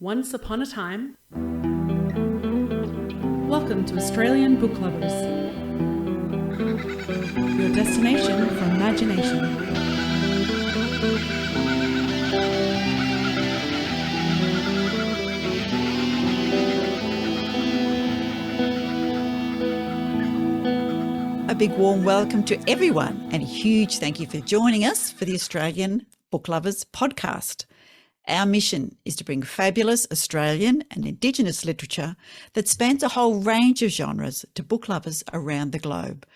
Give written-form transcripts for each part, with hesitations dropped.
Once upon a time. Welcome to Australian Book Lovers, your destination for imagination. A big warm welcome to everyone and a huge thank you for joining us for the Australian Book Lovers podcast. Our mission is to bring fabulous Australian and Indigenous literature that spans a whole range of genres to book lovers around the globe,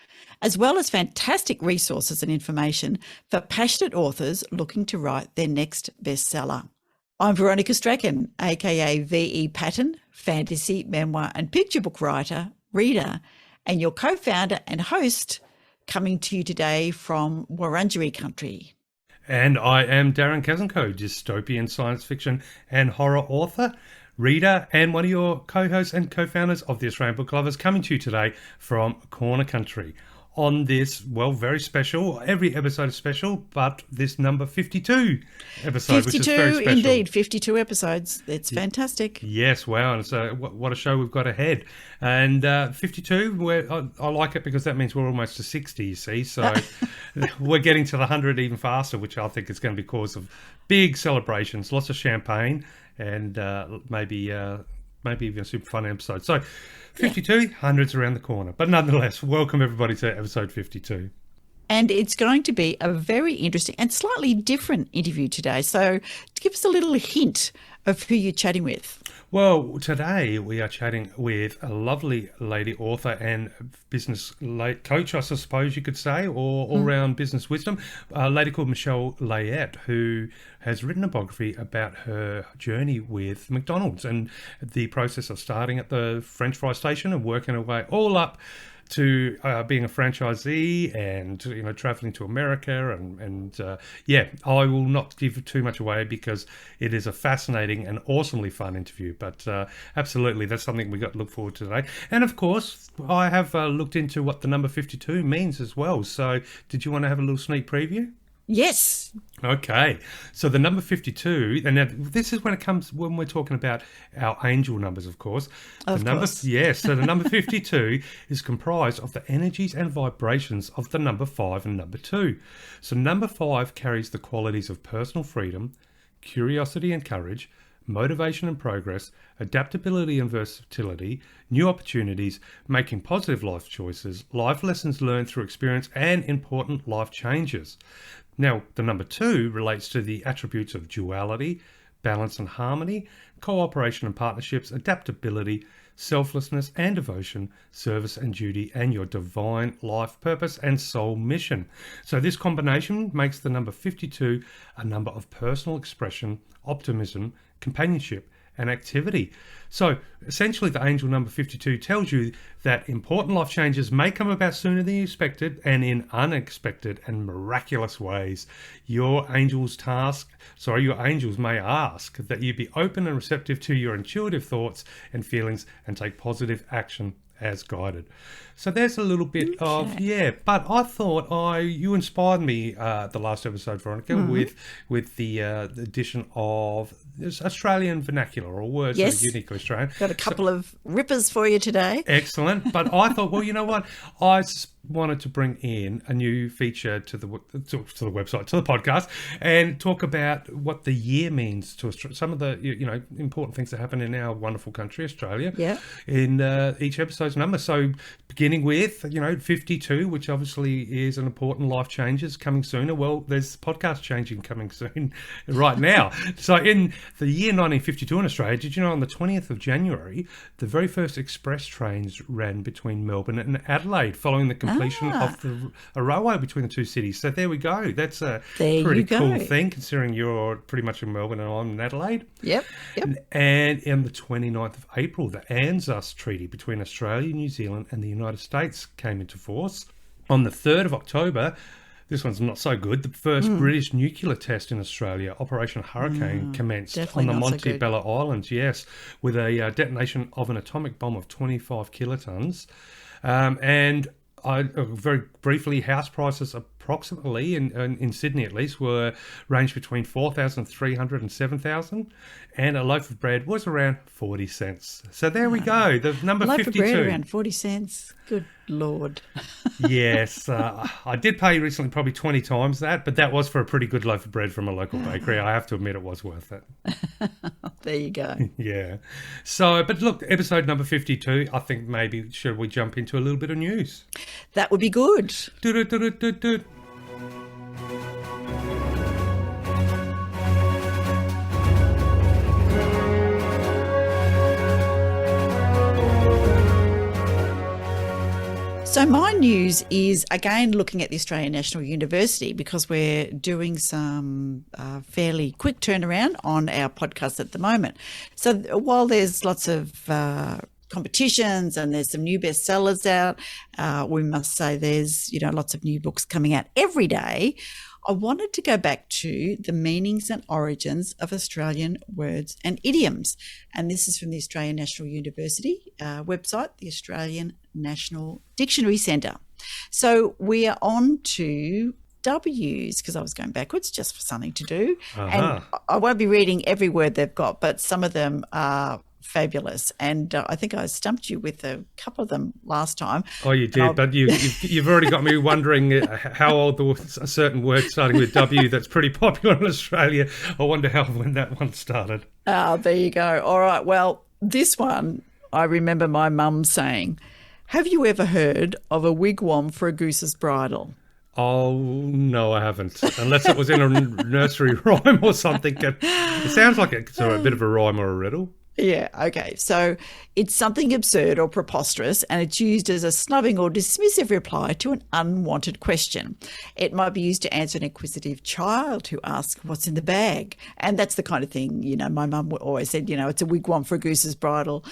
as well as fantastic resources and information for passionate authors looking to write their next bestseller. I'm Veronica Strachan, aka V.E. Patton, fantasy, memoir and picture book writer, reader, and your co-founder and host, coming to you today from Wurundjeri country. And I am Darren Kazenko, dystopian science fiction and horror author, reader, and one of your co-hosts and co-founders of the Australian Book Lovers, coming to you today from Corner Country on this, well, very special, every episode is special, but this number 52 episode, which is very special. Indeed, 52 episodes. It's fantastic. Yes, wow, and so what a show we've got ahead. And 52, I like it because that means we're almost to 60, you see, so we're getting to the 100 even faster, which I think is going to be cause of big celebrations, lots of champagne, and maybe even a super fun episode. So 52, hundreds around the corner. But nonetheless, welcome everybody to episode 52. And it's going to be a very interesting and slightly different interview today. So give us a little hint of who you're chatting with. Well, today we are chatting with a lovely lady author and business coach, I suppose you could say, or all-round business wisdom, a lady called Michele Layet, who has written a biography about her journey with McDonald's and the process of starting at the French fry station and working her way all up to being a franchisee and, you know, traveling to America. And I will not give too much away because it is a fascinating and awesomely fun interview. But absolutely, that's something we got to look forward to today. And of course, I have looked into what the number 52 means as well. So did you want to have a little sneak preview? Yes. Okay, so the number 52, and now this is when we're talking about our angel numbers, of course. Of course. Yes, so the number 52 is comprised of the energies and vibrations of the number 5 and number 2. So number 5 carries the qualities of personal freedom, curiosity and courage, motivation and progress, adaptability and versatility, new opportunities, making positive life choices, life lessons learned through experience, and important life changes. Now, the number 2 relates to the attributes of duality, balance and harmony, cooperation and partnerships, adaptability, selflessness and devotion, service and duty, and your divine life purpose and soul mission. So this combination makes the number 52 a number of personal expression, optimism, companionship, and activity. So essentially the angel number 52 tells you that important life changes may come about sooner than you expected and in unexpected and miraculous ways. Your angels may ask that you be open and receptive to your intuitive thoughts and feelings and take positive action as guided. So there's a little bit of, but I thought you inspired me the last episode, Veronica, with the addition of this Australian vernacular or words that are uniquely Australian. Got a couple of rippers for you today. Excellent. But I thought, well, you know what? I wanted to bring in a new feature to the website, to the podcast, and talk about what the year means to some of the important things that happen in our wonderful country, Australia. Yeah. In each episode's number. So beginning with 52, which obviously is an important life changes coming sooner. Well, there's podcast changing coming soon right now. So in the year 1952 in Australia, did you know on the 20th of January, the very first express trains ran between Melbourne and Adelaide, following the completion of a railway between the two cities. So there we go. That's a pretty cool thing, considering you're pretty much in Melbourne and I'm in Adelaide. Yep. And on the 29th of April, the ANZUS Treaty between Australia, New Zealand and the United States came into force. On the 3rd of October, this one's not so good, the first British nuclear test in Australia, Operation Hurricane, commenced on the Montebello Islands, with a detonation of an atomic bomb of 25 kilotons. And very briefly, house prices approximately, in Sydney at least, were ranged between 4,300 and 7,000, and a loaf of bread was around 40 cents. So there we go, the number A loaf 52. of bread around 40 cents. Good Lord. Yes, I did pay recently probably 20 times that, but that was for a pretty good loaf of bread from a local bakery. I have to admit it was worth it. There you go. Yeah. So, but look, episode number 52, I think maybe should we jump into a little bit of news? That would be good. Do-do-do-do-do-do. So my news is, again, looking at the Australian National University, because we're doing some fairly quick turnaround on our podcast at the moment. So while there's lots of competitions and there's some new bestsellers out, we must say there's, lots of new books coming out every day. I wanted to go back to the meanings and origins of Australian words and idioms. And this is from the Australian National University website, the Australian National Dictionary Centre. So we are on to W's, because I was going backwards just for something to do. And I won't be reading every word they've got, but some of them are fabulous. And I think I stumped you with a couple of them last time. Oh, you did, but you've already got me wondering how old a certain word starting with W that's pretty popular in Australia. I wonder when that one started. Oh, there you go. All right. Well, this one, I remember my mum saying, have you ever heard of a wigwam for a goose's bridle? Oh, no, I haven't. Unless it was in a nursery rhyme or something. It sounds like it's a bit of a rhyme or a riddle. Yeah, okay. So it's something absurd or preposterous, and it's used as a snubbing or dismissive reply to an unwanted question. It might be used to answer an inquisitive child who asks what's in the bag. And that's the kind of thing, my mum always said, it's a wigwam for a goose's bridle.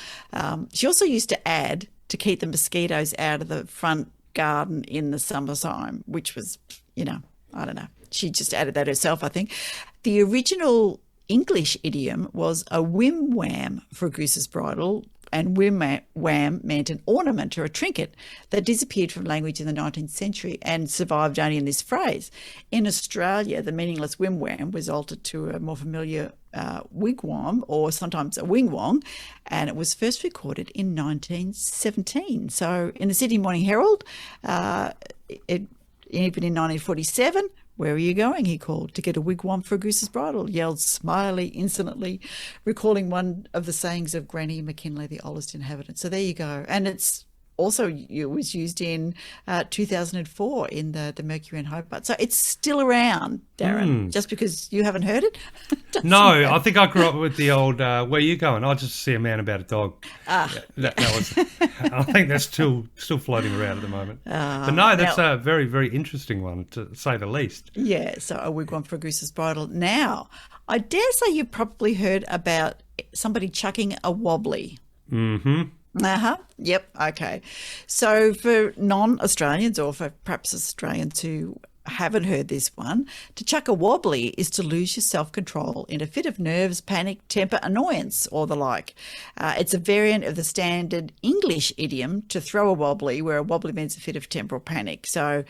She also used to add, to keep the mosquitoes out of the front garden in the summertime, which was, I don't know. She just added that herself, I think. The original English idiom was a whim wham for a goose's bridle, and whim wham meant an ornament or a trinket that disappeared from language in the 19th century and survived only in this phrase. In Australia, the meaningless whim wham was altered to a more familiar wigwam, or sometimes a wingwong, and it was first recorded in 1917. So in the Sydney Morning Herald, even in 1947, where are you going, he called, to get a wigwam for a goose's bridle, yelled Smiley insolently, recalling one of the sayings of Granny McKinley, the oldest inhabitant. So there you go. And it was used in 2004 in the Mercury and Hobart. So it's still around, Darren. Just because you haven't heard it? No, I think I grew up with the old, where are you going? I just see a man about a dog. That was, I think that's still floating around at the moment. But no, that's a very, very interesting one, to say the least. Yeah, so a wigwam for a goose's bridle. Now, I dare say you've probably heard about somebody chucking a wobbly. Mm-hmm. Yep. Okay. So for non-Australians, or for perhaps Australians who haven't heard this one, to chuck a wobbly is to lose your self-control in a fit of nerves, panic, temper, annoyance, or the like. It's a variant of the standard English idiom to throw a wobbly, where a wobbly means a fit of temper or panic. So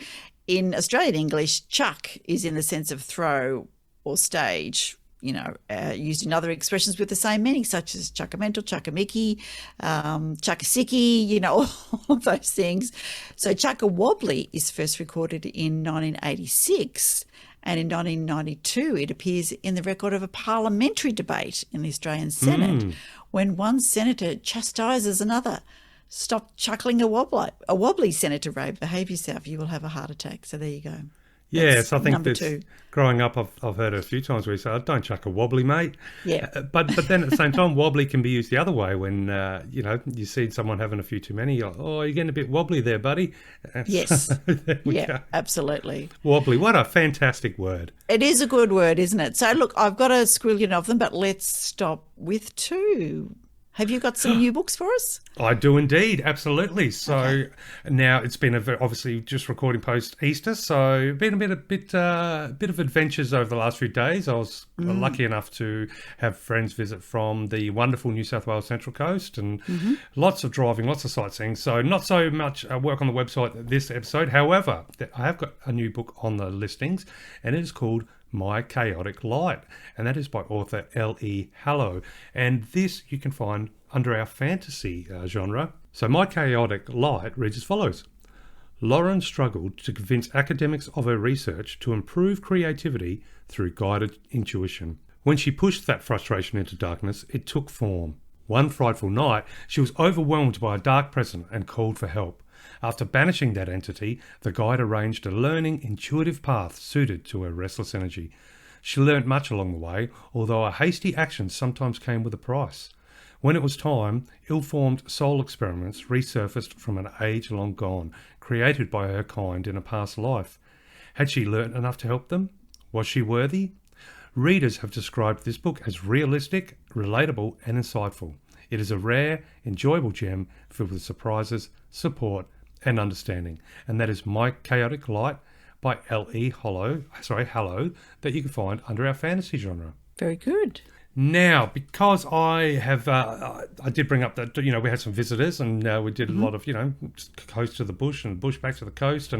in Australian English, chuck is in the sense of throw or stage, used in other expressions with the same meaning, such as chuck a mental, chuck a mickey, chuck a sickie, all of those things. So chuck a wobbly is first recorded in 1986, and in 1992 it appears in the record of a parliamentary debate in the Australian Senate when one senator chastises another. Stop chuckling a wobbly. A wobbly, Senator Ray, behave yourself, you will have a heart attack. So there you go. Yes, I think that's growing up, I've heard it a few times where you say, don't chuck a wobbly, mate. Yeah. But then at the same time, wobbly can be used the other way when, you see someone having a few too many. You're like, you're getting a bit wobbly there, buddy. Yes. There we go. Absolutely. Wobbly, what a fantastic word. It is a good word, isn't it? So look, I've got a squillion of them, but let's stop with two. Have you got some new books for us? I do indeed, absolutely. So now it's been obviously just recording post Easter, so been a bit of adventures over the last few days. I was lucky enough to have friends visit from the wonderful New South Wales Central Coast, and lots of driving, lots of sightseeing. So not so much work on the website this episode. However, I have got a new book on the listings, and it is called My Chaotic Light, and that is by author Hallow, and this you can find under our fantasy genre. So My Chaotic Light reads as follows. Lauren struggled to convince academics of her research to improve creativity through guided intuition. When she pushed that frustration into darkness, it took form. One frightful night, she was overwhelmed by a dark presence and called for help. After banishing that entity, the guide arranged a learning, intuitive path suited to her restless energy. She learnt much along the way, although her hasty actions sometimes came with a price. When it was time, ill-formed soul experiments resurfaced from an age long gone, created by her kind in a past life. Had she learnt enough to help them? Was she worthy? Readers have described this book as realistic, relatable, and insightful. It is a rare, enjoyable gem filled with surprises, support, and understanding, and that is My Chaotic Light by Hallow, that you can find under our fantasy genre. Very good. Now, because I did bring up that, we had some visitors, and we did a lot of, coast to the bush and bush back to the coast,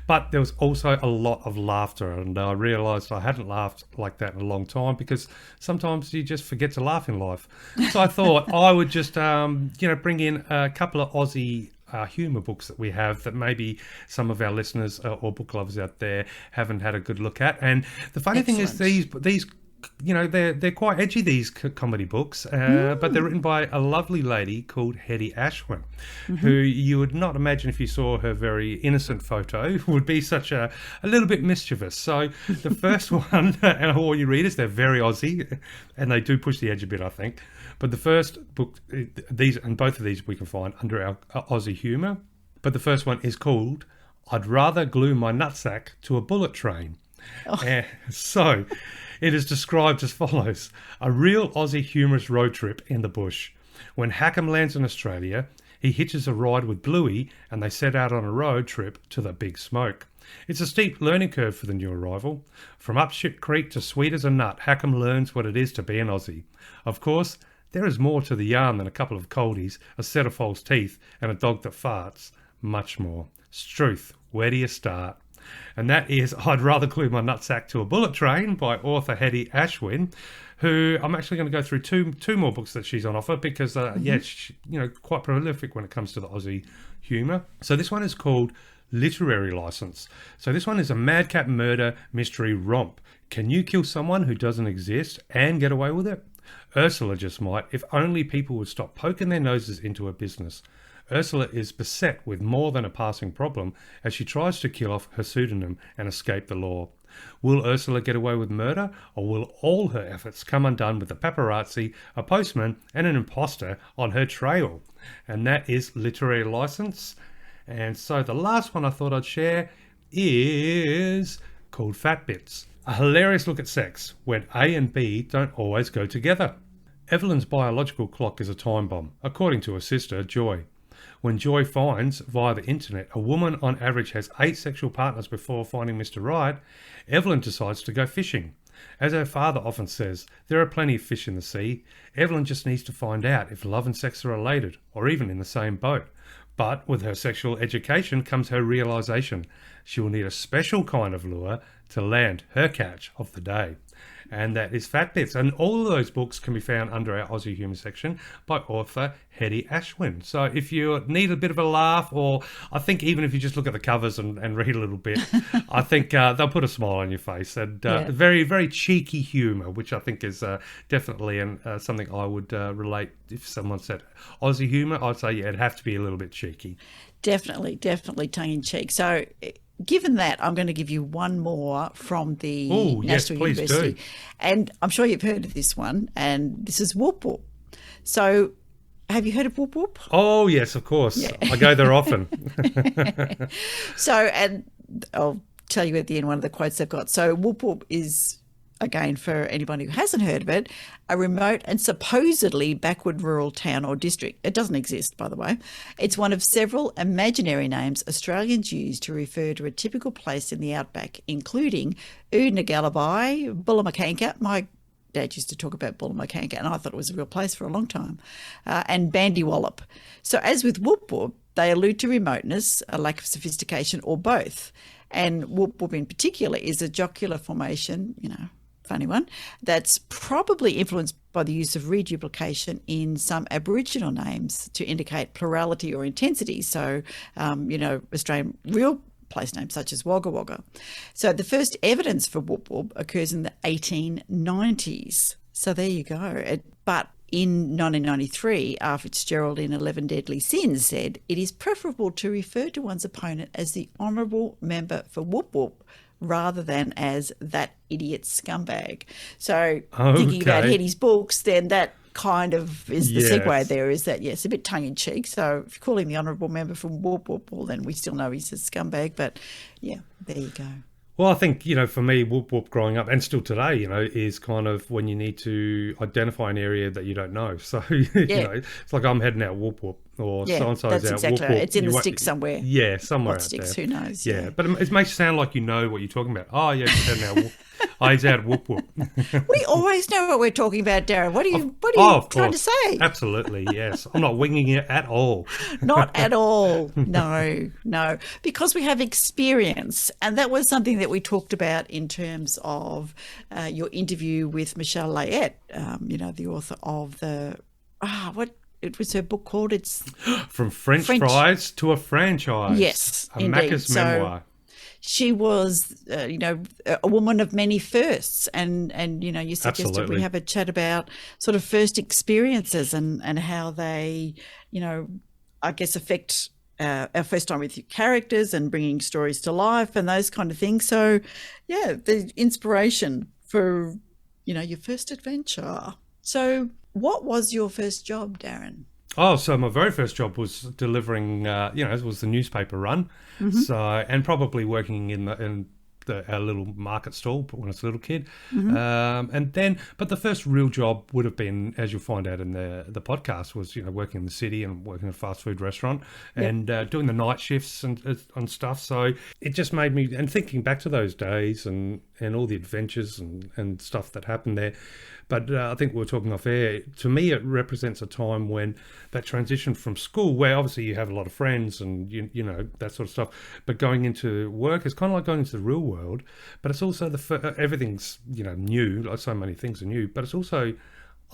but there was also a lot of laughter, and I realised I hadn't laughed like that in a long time, because sometimes you just forget to laugh in life. So I thought I would just, bring in a couple of Aussie humour books that we have that maybe some of our listeners or book lovers out there haven't had a good look at. And the funny thing is these they're quite edgy, these comedy books, but they're written by a lovely lady called Hettie Ashwin, who you would not imagine, if you saw her very innocent photo, would be such a little bit mischievous. So the first one, and all you read is they're very Aussie, and they do push the edge a bit, I think. But the first book, both of these we can find under our Aussie humour. But the first one is called I'd Rather Glue My Nutsack to a Bullet Train. So it is described as follows. A real Aussie humorous road trip in the bush. When Hackham lands in Australia, he hitches a ride with Bluey, and they set out on a road trip to the Big Smoke. It's a steep learning curve for the new arrival. From up Ship Creek to sweet as a nut, Hackham learns what it is to be an Aussie. Of course, there is more to the yarn than a couple of coldies, a set of false teeth, and a dog that farts. Much more. Struth, where do you start? And that is I'd Rather Glue My Nutsack to a Bullet Train by author Hettie Ashwin, who I'm actually going to go through two more books that she's on offer, because she's quite prolific when it comes to the Aussie humour. So this one is called Literary License. So this one is a madcap murder mystery romp. Can you kill someone who doesn't exist and get away with it? Ursula just might, if only people would stop poking their noses into her business. Ursula is beset with more than a passing problem as she tries to kill off her pseudonym and escape the law. Will Ursula get away with murder, or will all her efforts come undone with a paparazzi, a postman, and an imposter on her trail? And that is Literary License. And so the last one I thought I'd share is called Fat Bits. A hilarious look at sex when A and B don't always go together. Evelyn's biological clock is a time bomb, according to her sister, Joy. When Joy finds, via the internet, a woman on average has 8 sexual partners before finding Mr. Right, Evelyn decides to go fishing. As her father often says, there are plenty of fish in the sea. Evelyn just needs to find out if love and sex are related, or even in the same boat. But with her sexual education comes her realisation. She will need a special kind of lure to land her catch of the day. And that is Fat Bits. And all of those books can be found under our Aussie Humour section by author Hettie Ashwin. So if you need a bit of a laugh, or I think even if you just look at the covers and read a little bit, I think they'll put a smile on your face. And very, very cheeky humour, which I think is definitely something I would relate. If someone said Aussie humour, I'd say, it'd have to be a little bit cheeky. Definitely tongue-in-cheek. So given that, I'm going to give you one more from the National University. Do. And I'm sure you've heard of this one, and this is Woop Woop. So have you heard of Woop Woop? Oh, yes, of course. Yeah. I go there often. So, and I'll tell you at the end one of the quotes they've got. So Woop Woop is again, for anyone who hasn't heard of it, a remote and supposedly backward rural town or district. It doesn't exist, by the way. It's one of several imaginary names Australians use to refer to a typical place in the outback, including Oodnagalabai, Bullamakanka. My dad used to talk about Bullamakanka, and I thought it was a real place for a long time, and Bandywallop. So as with Woop Woop, they allude to remoteness, a lack of sophistication, or both. And Woop Woop in particular is a jocular formation, funny one, that's probably influenced by the use of reduplication in some Aboriginal names to indicate plurality or intensity. So, Australian real place names such as Wagga Wagga. So the first evidence for Woop Woop occurs in the 1890s. So there you go. But in 1993, R. Fitzgerald in 11 Deadly Sins said, it is preferable to refer to one's opponent as the honourable member for Woop Woop rather than as that idiot scumbag. So thinking about Hettie's books, then that kind of is the segue there, is that, yes, a bit tongue-in-cheek. So if you call him the honourable member from Woop Woop, well, then we still know he's a scumbag. But, yeah, there you go. Well, I think, for me, Woop Woop growing up, and still today, is kind of when you need to identify an area that you don't know. So, it's like I'm heading out Woop Woop, or so-and-so's out exactly Woop Woop. It's in the sticks somewhere. Yeah, somewhere out sticks, there. who knows? Yeah, but it makes it sound like you know what you're talking about. Oh, yeah, he's heading out Woop. Oh, he's out Woop Woop. We always know what we're talking about, Darren. What are you trying to say? Absolutely, yes. I'm not winging it at all. Not at all. No. Because we have experience. And that was something that we talked about in terms of your interview with Michele Layet, the author of it was her book called? It's From French Fries to a Franchise. Yes, a indeed. Macca's memoir. She was, a woman of many firsts, and you suggested Absolutely. we have a chat about sort of first experiences and how they, I guess affect our first time with your characters and bringing stories to life and those kind of things. So, yeah, the inspiration for, your first adventure. So what was your first job, Darren? Oh, so my very first job was delivering, it was the newspaper run. Mm-hmm. So, and probably working in our little market stall when I was a little kid. Mm-hmm. But the first real job would have been, as you'll find out in the podcast, was, working in the city and working in a fast food restaurant and doing the night shifts and stuff. So it just made me, and thinking back to those days and all the adventures and stuff that happened there. But I think we were talking off air. To me, it represents a time when that transition from school, where obviously you have a lot of friends and that sort of stuff, but going into work is kind of like going into the real world. But it's also everything's new, like so many things are new. But it's also,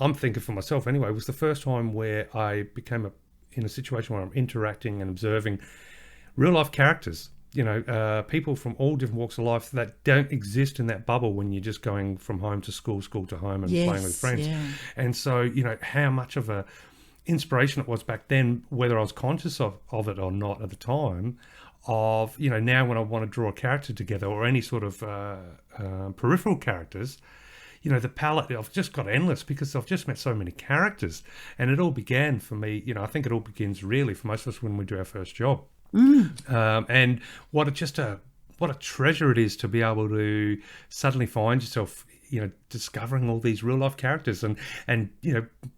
I'm thinking for myself anyway, was the first time where I became in a situation where I'm interacting and observing real life characters. People from all different walks of life that don't exist in that bubble when you're just going from home to school to home and playing with friends. Yeah. And so, how much of a inspiration it was back then, whether I was conscious of it or not at the time, of, now when I want to draw a character together or any sort of peripheral characters, the palette, I've just got endless because I've just met so many characters. And it all began for me, I think it all begins really for most of us when we do our first job. And what a treasure it is to be able to suddenly find yourself, discovering all these real life characters and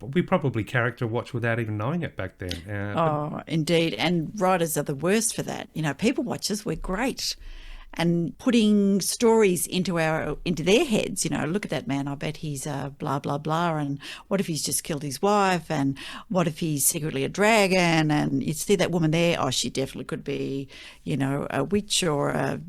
we probably character watch without even knowing it back then. Indeed. And writers are the worst for that. People watchers, we're great. And putting stories into their heads, look at that man, I bet he's blah, blah, blah. And what if he's just killed his wife? And what if he's secretly a dragon? And you see that woman there, she definitely could be, a witch or a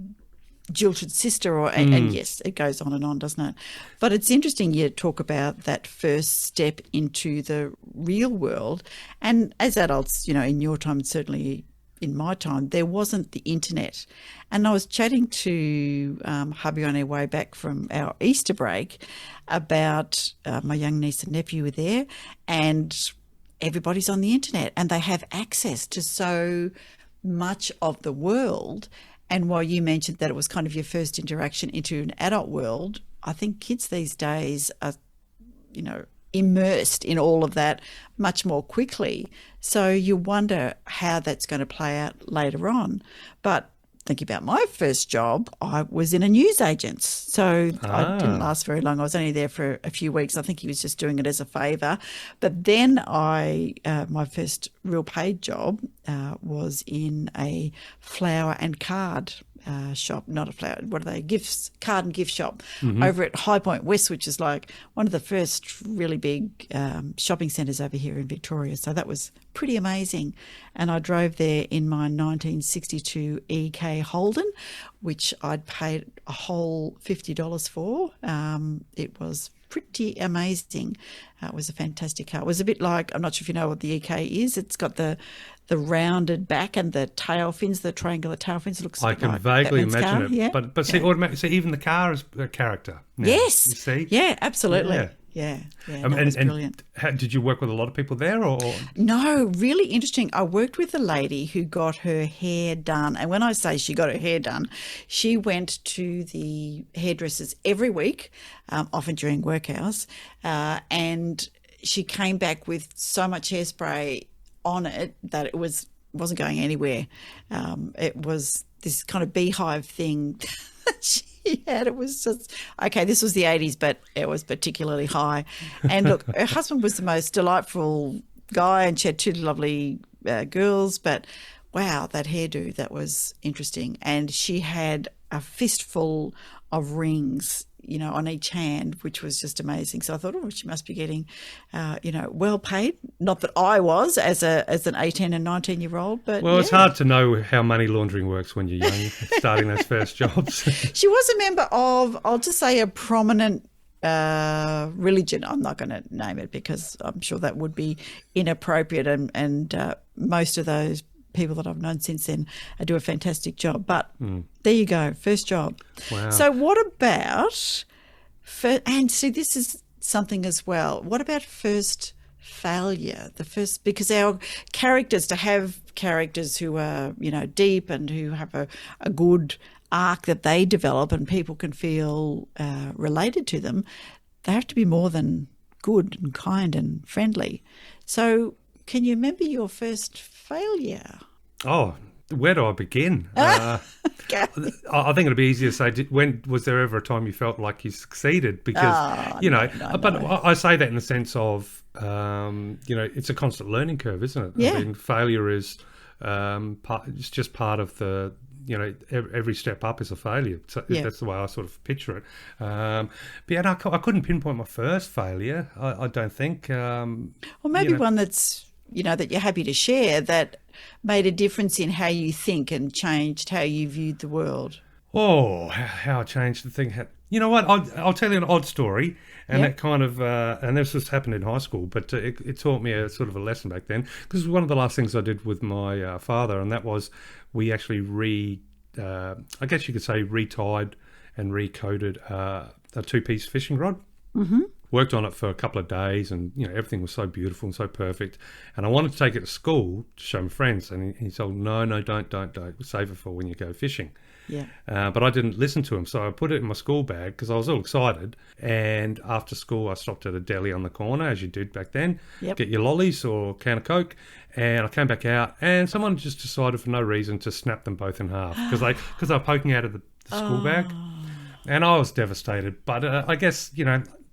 jilted sister and yes, it goes on, doesn't it? But it's interesting you talk about that first step into the real world. And as adults, in your time, certainly in my time, there wasn't the internet. And I was chatting to hubby on our way back from our Easter break about my young niece and nephew were there, and everybody's on the internet and they have access to so much of the world. And while you mentioned that it was kind of your first interaction into an adult world, I think kids these days are, immersed in all of that much more quickly. So you wonder how that's going to play out later on. But thinking about my first job, I was in a newsagent's. So I didn't last very long. I was only there for a few weeks. I think he was just doing it as a favour. But then my first real paid job was in a flower and card shop, not a flower, what are they, gifts, card and gift shop over at High Point West, which is like one of the first really big shopping centres over here in Victoria. So that was pretty amazing. And I drove there in my 1962 EK Holden, which I'd paid a whole $50 for. It was pretty amazing. It was a fantastic car. It was a bit like, I'm not sure if you know what the EK is. It's got the rounded back and the tail fins, the triangular tail fins. It looks I like can vaguely Batman's imagine car. it. Yeah. But see, automatically, see, even the car is a character now. Yes. You see? Yeah, absolutely. Yeah. Yeah. That was brilliant. Did you work with a lot of people there? Or No, really interesting. I worked with a lady who got her hair done. And when I say she got her hair done, she went to the hairdressers every week, often during work hours, and she came back with so much hairspray on it that it wasn't going anywhere. It was this kind of beehive thing that she had. It was just, okay, this was the 80s, but it was particularly high. And look, her husband was the most delightful guy, and she had two lovely girls, but wow, that hairdo, that was interesting. And she had a fistful of rings, on each hand, which was just amazing. So I thought, oh, she must be getting, well paid. Not that I was as an 18 and 19-year-old, but well, it's hard to know how money laundering works when you're young, starting those first jobs. She was a member of, I'll just say, a prominent religion. I'm not going to name it because I'm sure that would be inappropriate, and most of those people that I've known since then do a fantastic job. But there you go, first job. Wow. So what about, and see, this is something as well, what about first failure? Because our characters, to have characters who are, deep and who have a good arc that they develop and people can feel related to them, they have to be more than good and kind and friendly. So can you remember your first failure? Oh, where do I begin? I think it'd be easier to say, when was there ever a time you felt like you succeeded? Because, no. I say that in the sense of, it's a constant learning curve, isn't it? Yeah. I mean, failure is it's just part of the, every step up is a failure. So that's the way I sort of picture it. But yeah, I couldn't pinpoint my first failure, I don't think. Well, maybe one that's, that you're happy to share, that made a difference in how you think and changed how you viewed the world. Oh, how I changed the thing. You know what? I'll tell you an odd story, and that kind of, and this just happened in high school, but it taught me a sort of a lesson back then, because it was one of the last things I did with my father, and that was we actually I guess you could say retied and recoded a two-piece fishing rod. Mm-hmm. Worked on it for a couple of days, and everything was so beautiful and so perfect. And I wanted to take it to school to show my friends, and he told, no, don't, save it for when you go fishing. Yeah. But I didn't listen to him, so I put it in my school bag because I was all excited. And after school, I stopped at a deli on the corner, as you did back then. Yep. Get your lollies or a can of Coke, and I came back out, and someone just decided for no reason to snap them both in half because they were poking out of the school bag, and I was devastated. But I guess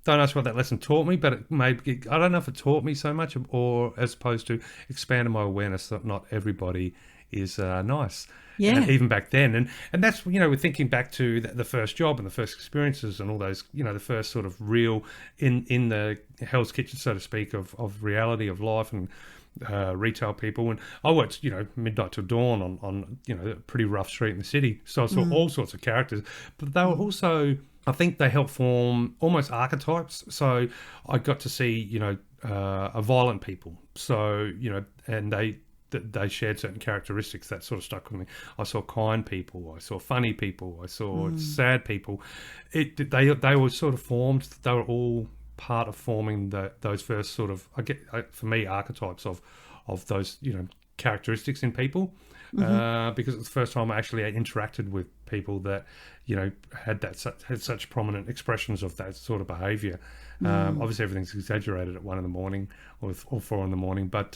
don't ask what that lesson taught me, but I don't know if it taught me so much, or as opposed to expanding my awareness that not everybody is nice. Yeah. And even back then. And that's, we're thinking back to the first job and the first experiences and all those, the first sort of real in the Hell's Kitchen, so to speak, of reality of life and retail people. And I worked, midnight till dawn on a pretty rough street in the city. So I saw all sorts of characters, but they were also, I think they help form almost archetypes. So I got to see, a violent people. So, and they shared certain characteristics that sort of stuck with me. I saw kind people. I saw funny people. I saw sad people. They were sort of formed. They were all part of forming those first sort of, for me, archetypes of those, characteristics in people. Because it's the first time I actually interacted with people that, had such prominent expressions of that sort of behaviour. Obviously, everything's exaggerated at 1 in the morning or 4 in the morning. But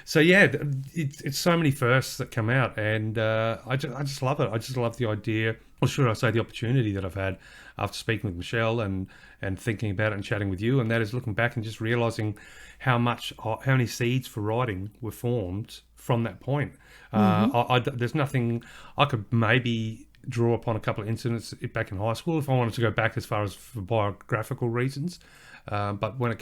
so yeah, it's so many firsts that come out, and I just love it. I just love the idea, or should I say, the opportunity that I've had after speaking with Michele and thinking about it and chatting with you, and that is looking back and just realising how many seeds for writing were formed from that point. There's nothing I could maybe draw upon a couple of incidents back in high school if I wanted to go back as far as for biographical reasons. But when it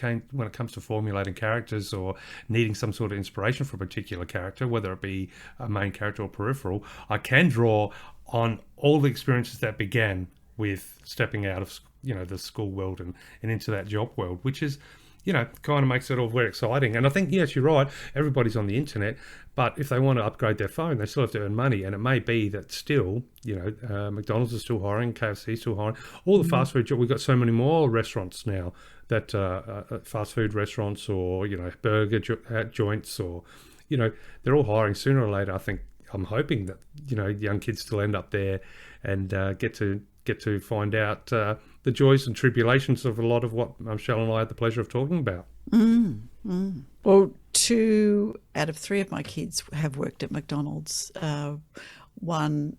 comes to formulating characters or needing some sort of inspiration for a particular character, whether it be a main character or peripheral, I can draw on all the experiences that began with stepping out of the school world and into that job world, which is kind of makes it all very exciting. And I think, yes, you're right, everybody's on the internet, but if they want to upgrade their phone, they still have to earn money. And it may be that still, McDonald's is still hiring, KFC is still hiring, all the fast food jobs. We've got so many more restaurants now that fast food restaurants or, burger joints or, they're all hiring sooner or later. I'm hoping that, young kids still end up there and get to find out the joys and tribulations of a lot of what Michele and I had the pleasure of talking about. Well, 2 out of 3 of my kids have worked at McDonald's. One,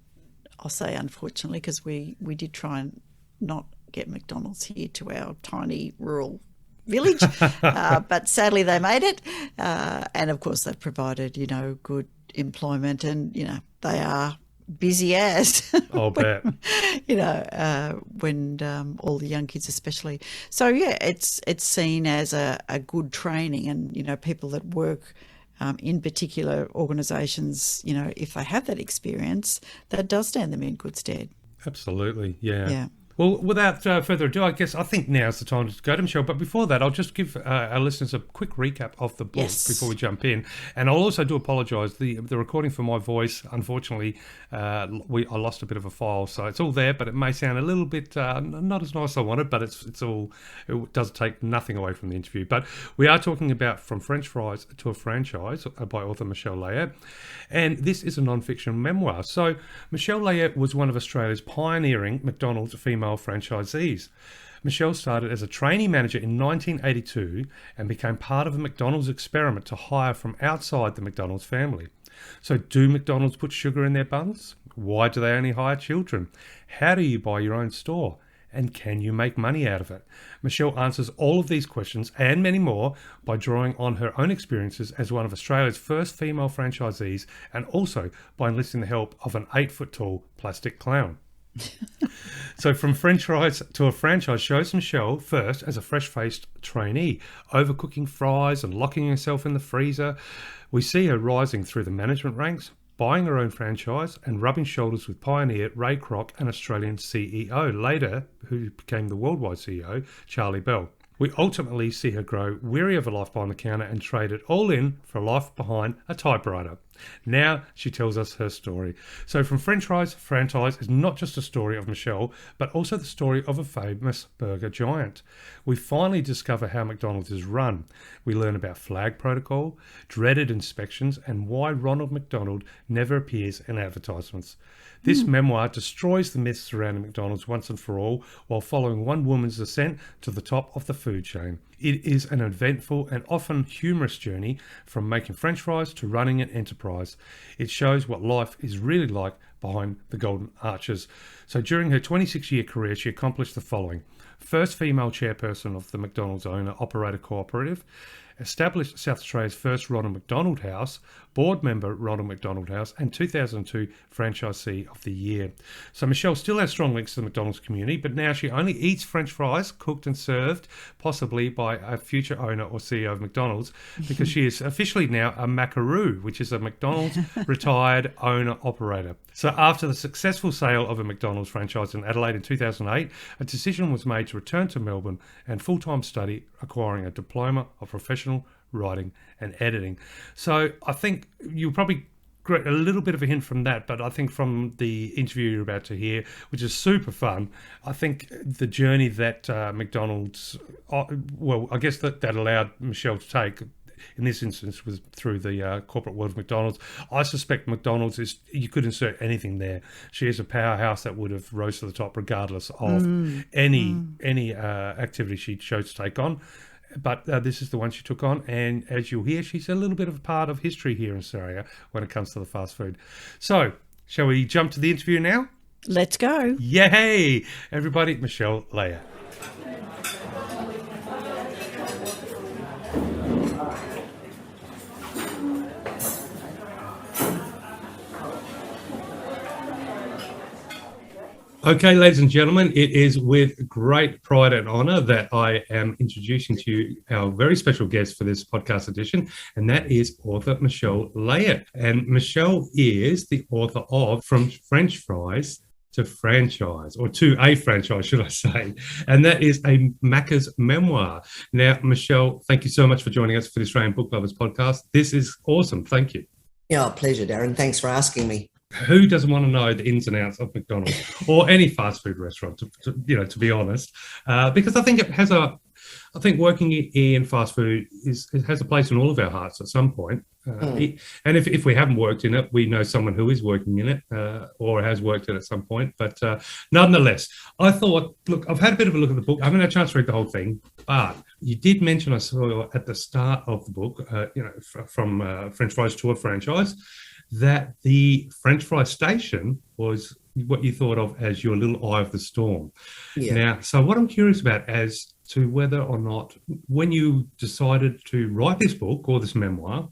I'll say unfortunately, because we did try and not get McDonald's here to our tiny rural village, but sadly they made it. And of course they've provided, good employment, and, they are busy as I'll bet. when all the young kids especially. So yeah, it's seen as a good training, and people that work in particular organisations, if they have that experience, that does stand them in good stead. Absolutely, yeah. Yeah. Well, without further ado, I think now's the time to go to Michele. But before that, I'll just give our listeners a quick recap of the book before we jump in. And I'll also do apologise. The recording for my voice, unfortunately, I lost a bit of a file, so it's all there. But it may sound a little bit not as nice as I wanted. But it does take nothing away from the interview. But we are talking about From French Fries to a Franchise by author Michele Layet. And this is a non-fiction memoir. So Michele Layet was one of Australia's pioneering McDonald's female franchisees. Michele started as a trainee manager in 1982 and became part of a McDonald's experiment to hire from outside the McDonald's family. So do McDonald's put sugar in their buns? Why do they only hire children? How do you buy your own store? And can you make money out of it? Michele answers all of these questions and many more by drawing on her own experiences as one of Australia's first female franchisees, and also by enlisting the help of an 8-foot-tall plastic clown. So From French Fries to a Franchise shows Michele first as a fresh-faced trainee, overcooking fries and locking herself in the freezer. We see her rising through the management ranks, buying her own franchise and rubbing shoulders with pioneer Ray Kroc and Australian CEO, later who became the worldwide CEO, Charlie Bell. We ultimately see her grow weary of a life behind the counter and trade it all in for a life behind a typewriter. Now she tells us her story. So From French Fries to Franchise is not just a story of Michele, but also the story of a famous burger giant. We finally discover how McDonald's is run. We learn about flag protocol, dreaded inspections, and why Ronald McDonald never appears in advertisements. This memoir destroys the myths surrounding McDonald's once and for all, while following one woman's ascent to the top of the food chain. It is an eventful and often humorous journey from making French fries to running an enterprise. It shows what life is really like behind the golden arches. So during her 26-year career, she accomplished the following. First female chairperson of the McDonald's Owner-Operator Cooperative, established South Australia's first Ronald McDonald House, board member Ronald McDonald House, and 2002 Franchisee of the Year. So Michele still has strong links to the McDonald's community, but now she only eats French fries cooked and served, possibly by a future owner or CEO of McDonald's, because she is officially now a Macaroo, which is a McDonald's retired owner-operator. So after the successful sale of a McDonald's franchise in Adelaide in 2008, a decision was made to return to Melbourne and full-time study, acquiring a diploma of professional writing and editing. So I think you'll probably get a little bit of a hint from that, but I think from the interview you're about to hear, which is super fun, I think the journey that McDonald's, I guess that allowed Michele to take, in this instance was through the corporate world of McDonald's. I suspect McDonald's you could insert anything there. She is a powerhouse that would have rose to the top regardless of any activity she chose to take on. But this is the one she took on, and as you'll hear, she's a little bit of a part of history here in Australia when it comes to the fast food. So, shall we jump to the interview now? Let's go. Yay! Everybody, Michele Layet. Okay, ladies and gentlemen, it is with great pride and honour that I am introducing to you our very special guest for this podcast edition, and that is author Michele Layet. And Michele is the author of From French Fries to Franchise, or to a franchise, should I say. And that is a Macca's memoir. Now, Michele, thank you so much for joining us for the Australian Book Lovers podcast. This is awesome. Thank you. Yeah, pleasure, Darren. Thanks for asking me. Who doesn't want to know the ins and outs of McDonald's or any fast food restaurant, to be honest? Because I think I think working in fast food has a place in all of our hearts at some point. And if we haven't worked in it, we know someone who is working in it or has worked in it at some point. But nonetheless, I thought, look, I've had a bit of a look at the book. I haven't had a chance to read the whole thing, but you did mention, I saw at the start of the book, from French Fries to a Franchise, that the French fry station was what you thought of as your little eye of the storm. Yeah. Now, so what I'm curious about as to whether or not, when you decided to write this book or this memoir,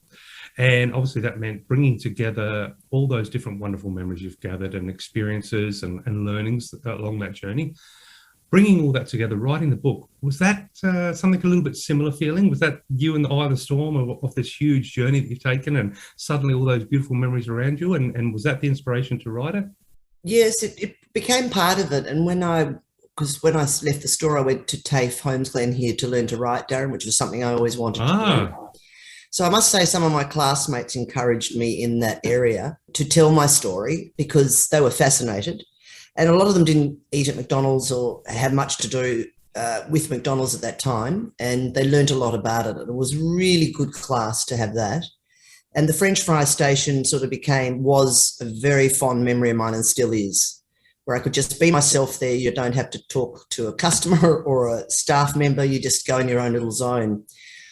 and obviously that meant bringing together all those different wonderful memories you've gathered and experiences and learnings along that journey, bringing all that together, writing the book, was that something a little bit similar feeling? Was that you in the eye of the storm of this huge journey that you've taken and suddenly all those beautiful memories around you? And was that the inspiration to write it? Yes, it became part of it. And when I left the store, I went to TAFE Holmes Glen here to learn to write, Darren, which was something I always wanted to do. So I must say some of my classmates encouraged me in that area to tell my story because they were fascinated. And a lot of them didn't eat at McDonald's or have much to do with McDonald's at that time. And they learned a lot about it. It was really good class to have that. And the French fry station was a very fond memory of mine and still is, where I could just be myself there. You don't have to talk to a customer or a staff member. You just go in your own little zone.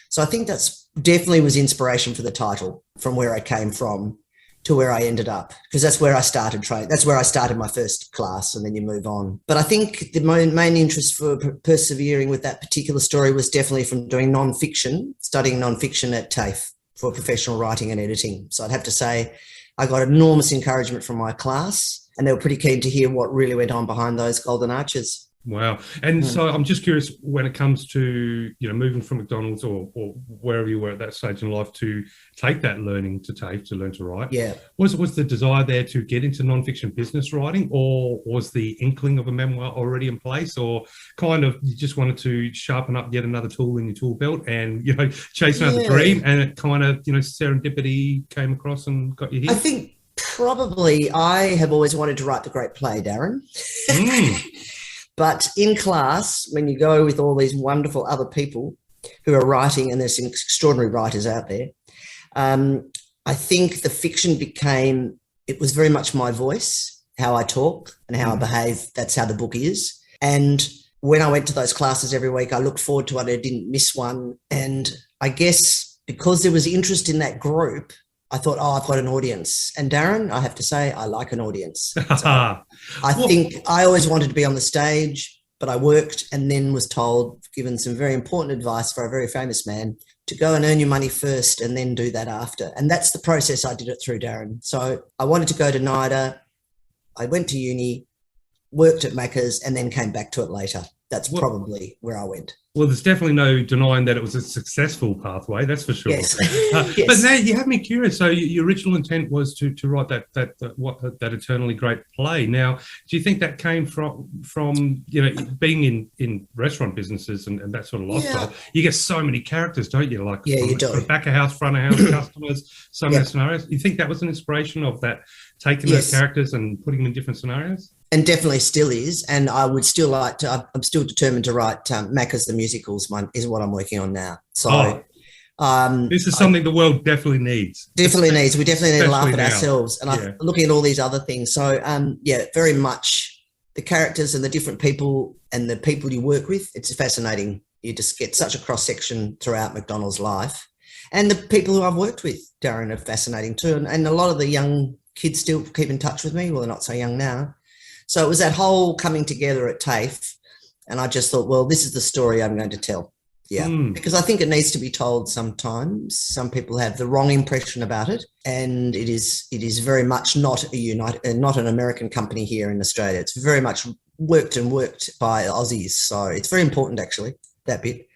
So I think that's definitely was inspiration for the title, from where I came from to where I ended up, because that's where I started training. That's where I started my first class, and then you move on. But I think the main interest for persevering with that particular story was definitely from doing studying non-fiction at TAFE for professional writing and editing. So I'd have to say I got enormous encouragement from my class, and they were pretty keen to hear what really went on behind those golden arches. Wow. And so I'm just curious, when it comes to, moving from McDonald's or wherever you were at that stage in life to take that learning to TAFE, to learn to write, was the desire there to get into non-fiction business writing, or was the inkling of a memoir already in place, or kind of you just wanted to sharpen up yet another tool in your tool belt and, chase another dream, and it kind of, serendipity came across and got you here? I think probably I have always wanted to write the great play, Darren. But in class, when you go with all these wonderful other people who are writing, and there's some extraordinary writers out there, I think the fiction it was very much my voice, how I talk and how I behave. That's how the book is. And when I went to those classes every week, I looked forward to it. I didn't miss one. And I guess because there was interest in that group, I thought, I've got an audience. And Darren, I have to say, I like an audience. So I think I always wanted to be on the stage, but I worked and then was given some very important advice for a very famous man, to go and earn your money first and then do that after. And that's the process I did it through, Darren. So I wanted to go to NIDA. I went to uni, worked at Macca's, and then came back to it later. That's probably where I went. Well, there's definitely no denying that it was a successful pathway, that's for sure. Yes. Yes. But now you have me curious. So your original intent was to write that eternally great play. Now, do you think that came from being in restaurant businesses and that sort of lifestyle? Yeah. You get so many characters, don't you? Like you do. Back of house, front of house, customers, so many scenarios. You think that was an inspiration of that, taking those characters and putting them in different scenarios? And definitely still is. And I would still I'm still determined to write Macca's the Musicals is what I'm working on now. So This is something the world definitely needs. Definitely needs. We definitely need to laugh at now. ourselves. And I'm looking at all these other things. So, very much the characters and the different people and the people you work with, it's fascinating. You just get such a cross-section throughout McDonald's life. And the people who I've worked with, Darren, are fascinating too. And a lot of the young kids still keep in touch with me. Well, they're not so young now. So it was that whole coming together at TAFE. And I just thought, well, this is the story I'm going to tell. Yeah, because I think it needs to be told sometimes. Some people have the wrong impression about it. And it is very much not not an American company here in Australia. It's very much worked by Aussies. So it's very important, actually, that bit.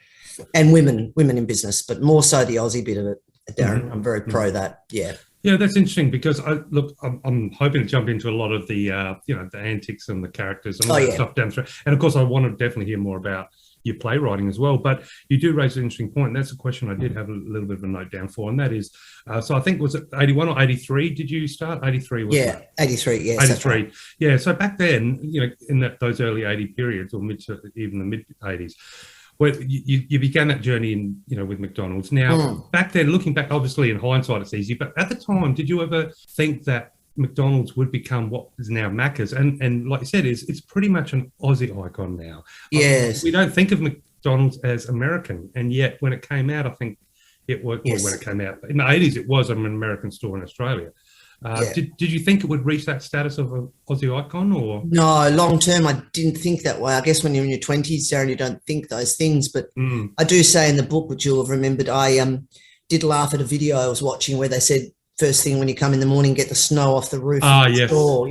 And women in business, but more so the Aussie bit of it, Darren. I'm very pro that. Yeah. Yeah, that's interesting because I'm hoping to jump into a lot of the the antics and the characters and all that stuff down through. And of course, I want to definitely hear more about your playwriting as well. But you do raise an interesting point, and that's a question I did have a little bit of a note down for, and that is, so I think was it 81 or 83? Did you start 83? 83. Yeah, 83. Right. Yeah. So back then, in those early 80 periods, or even the mid 80s. Well, you began that journey with McDonald's. Now, back then, looking back, obviously in hindsight, it's easy. But at the time, did you ever think that McDonald's would become what is now Macca's? And like you said, it's pretty much an Aussie icon now. Yes. We don't think of McDonald's as American. And yet, when it came out, I think it was, when it came out, in the 80s, it was an American store in Australia. Did you think it would reach that status of an Aussie icon, or? No, long term, I didn't think that way. I guess when you're in your 20s, Darren, you don't think those things. But I do say in the book, which you'll have remembered, I did laugh at a video I was watching where they said, first thing when you come in the morning, get the snow off the roof of the store,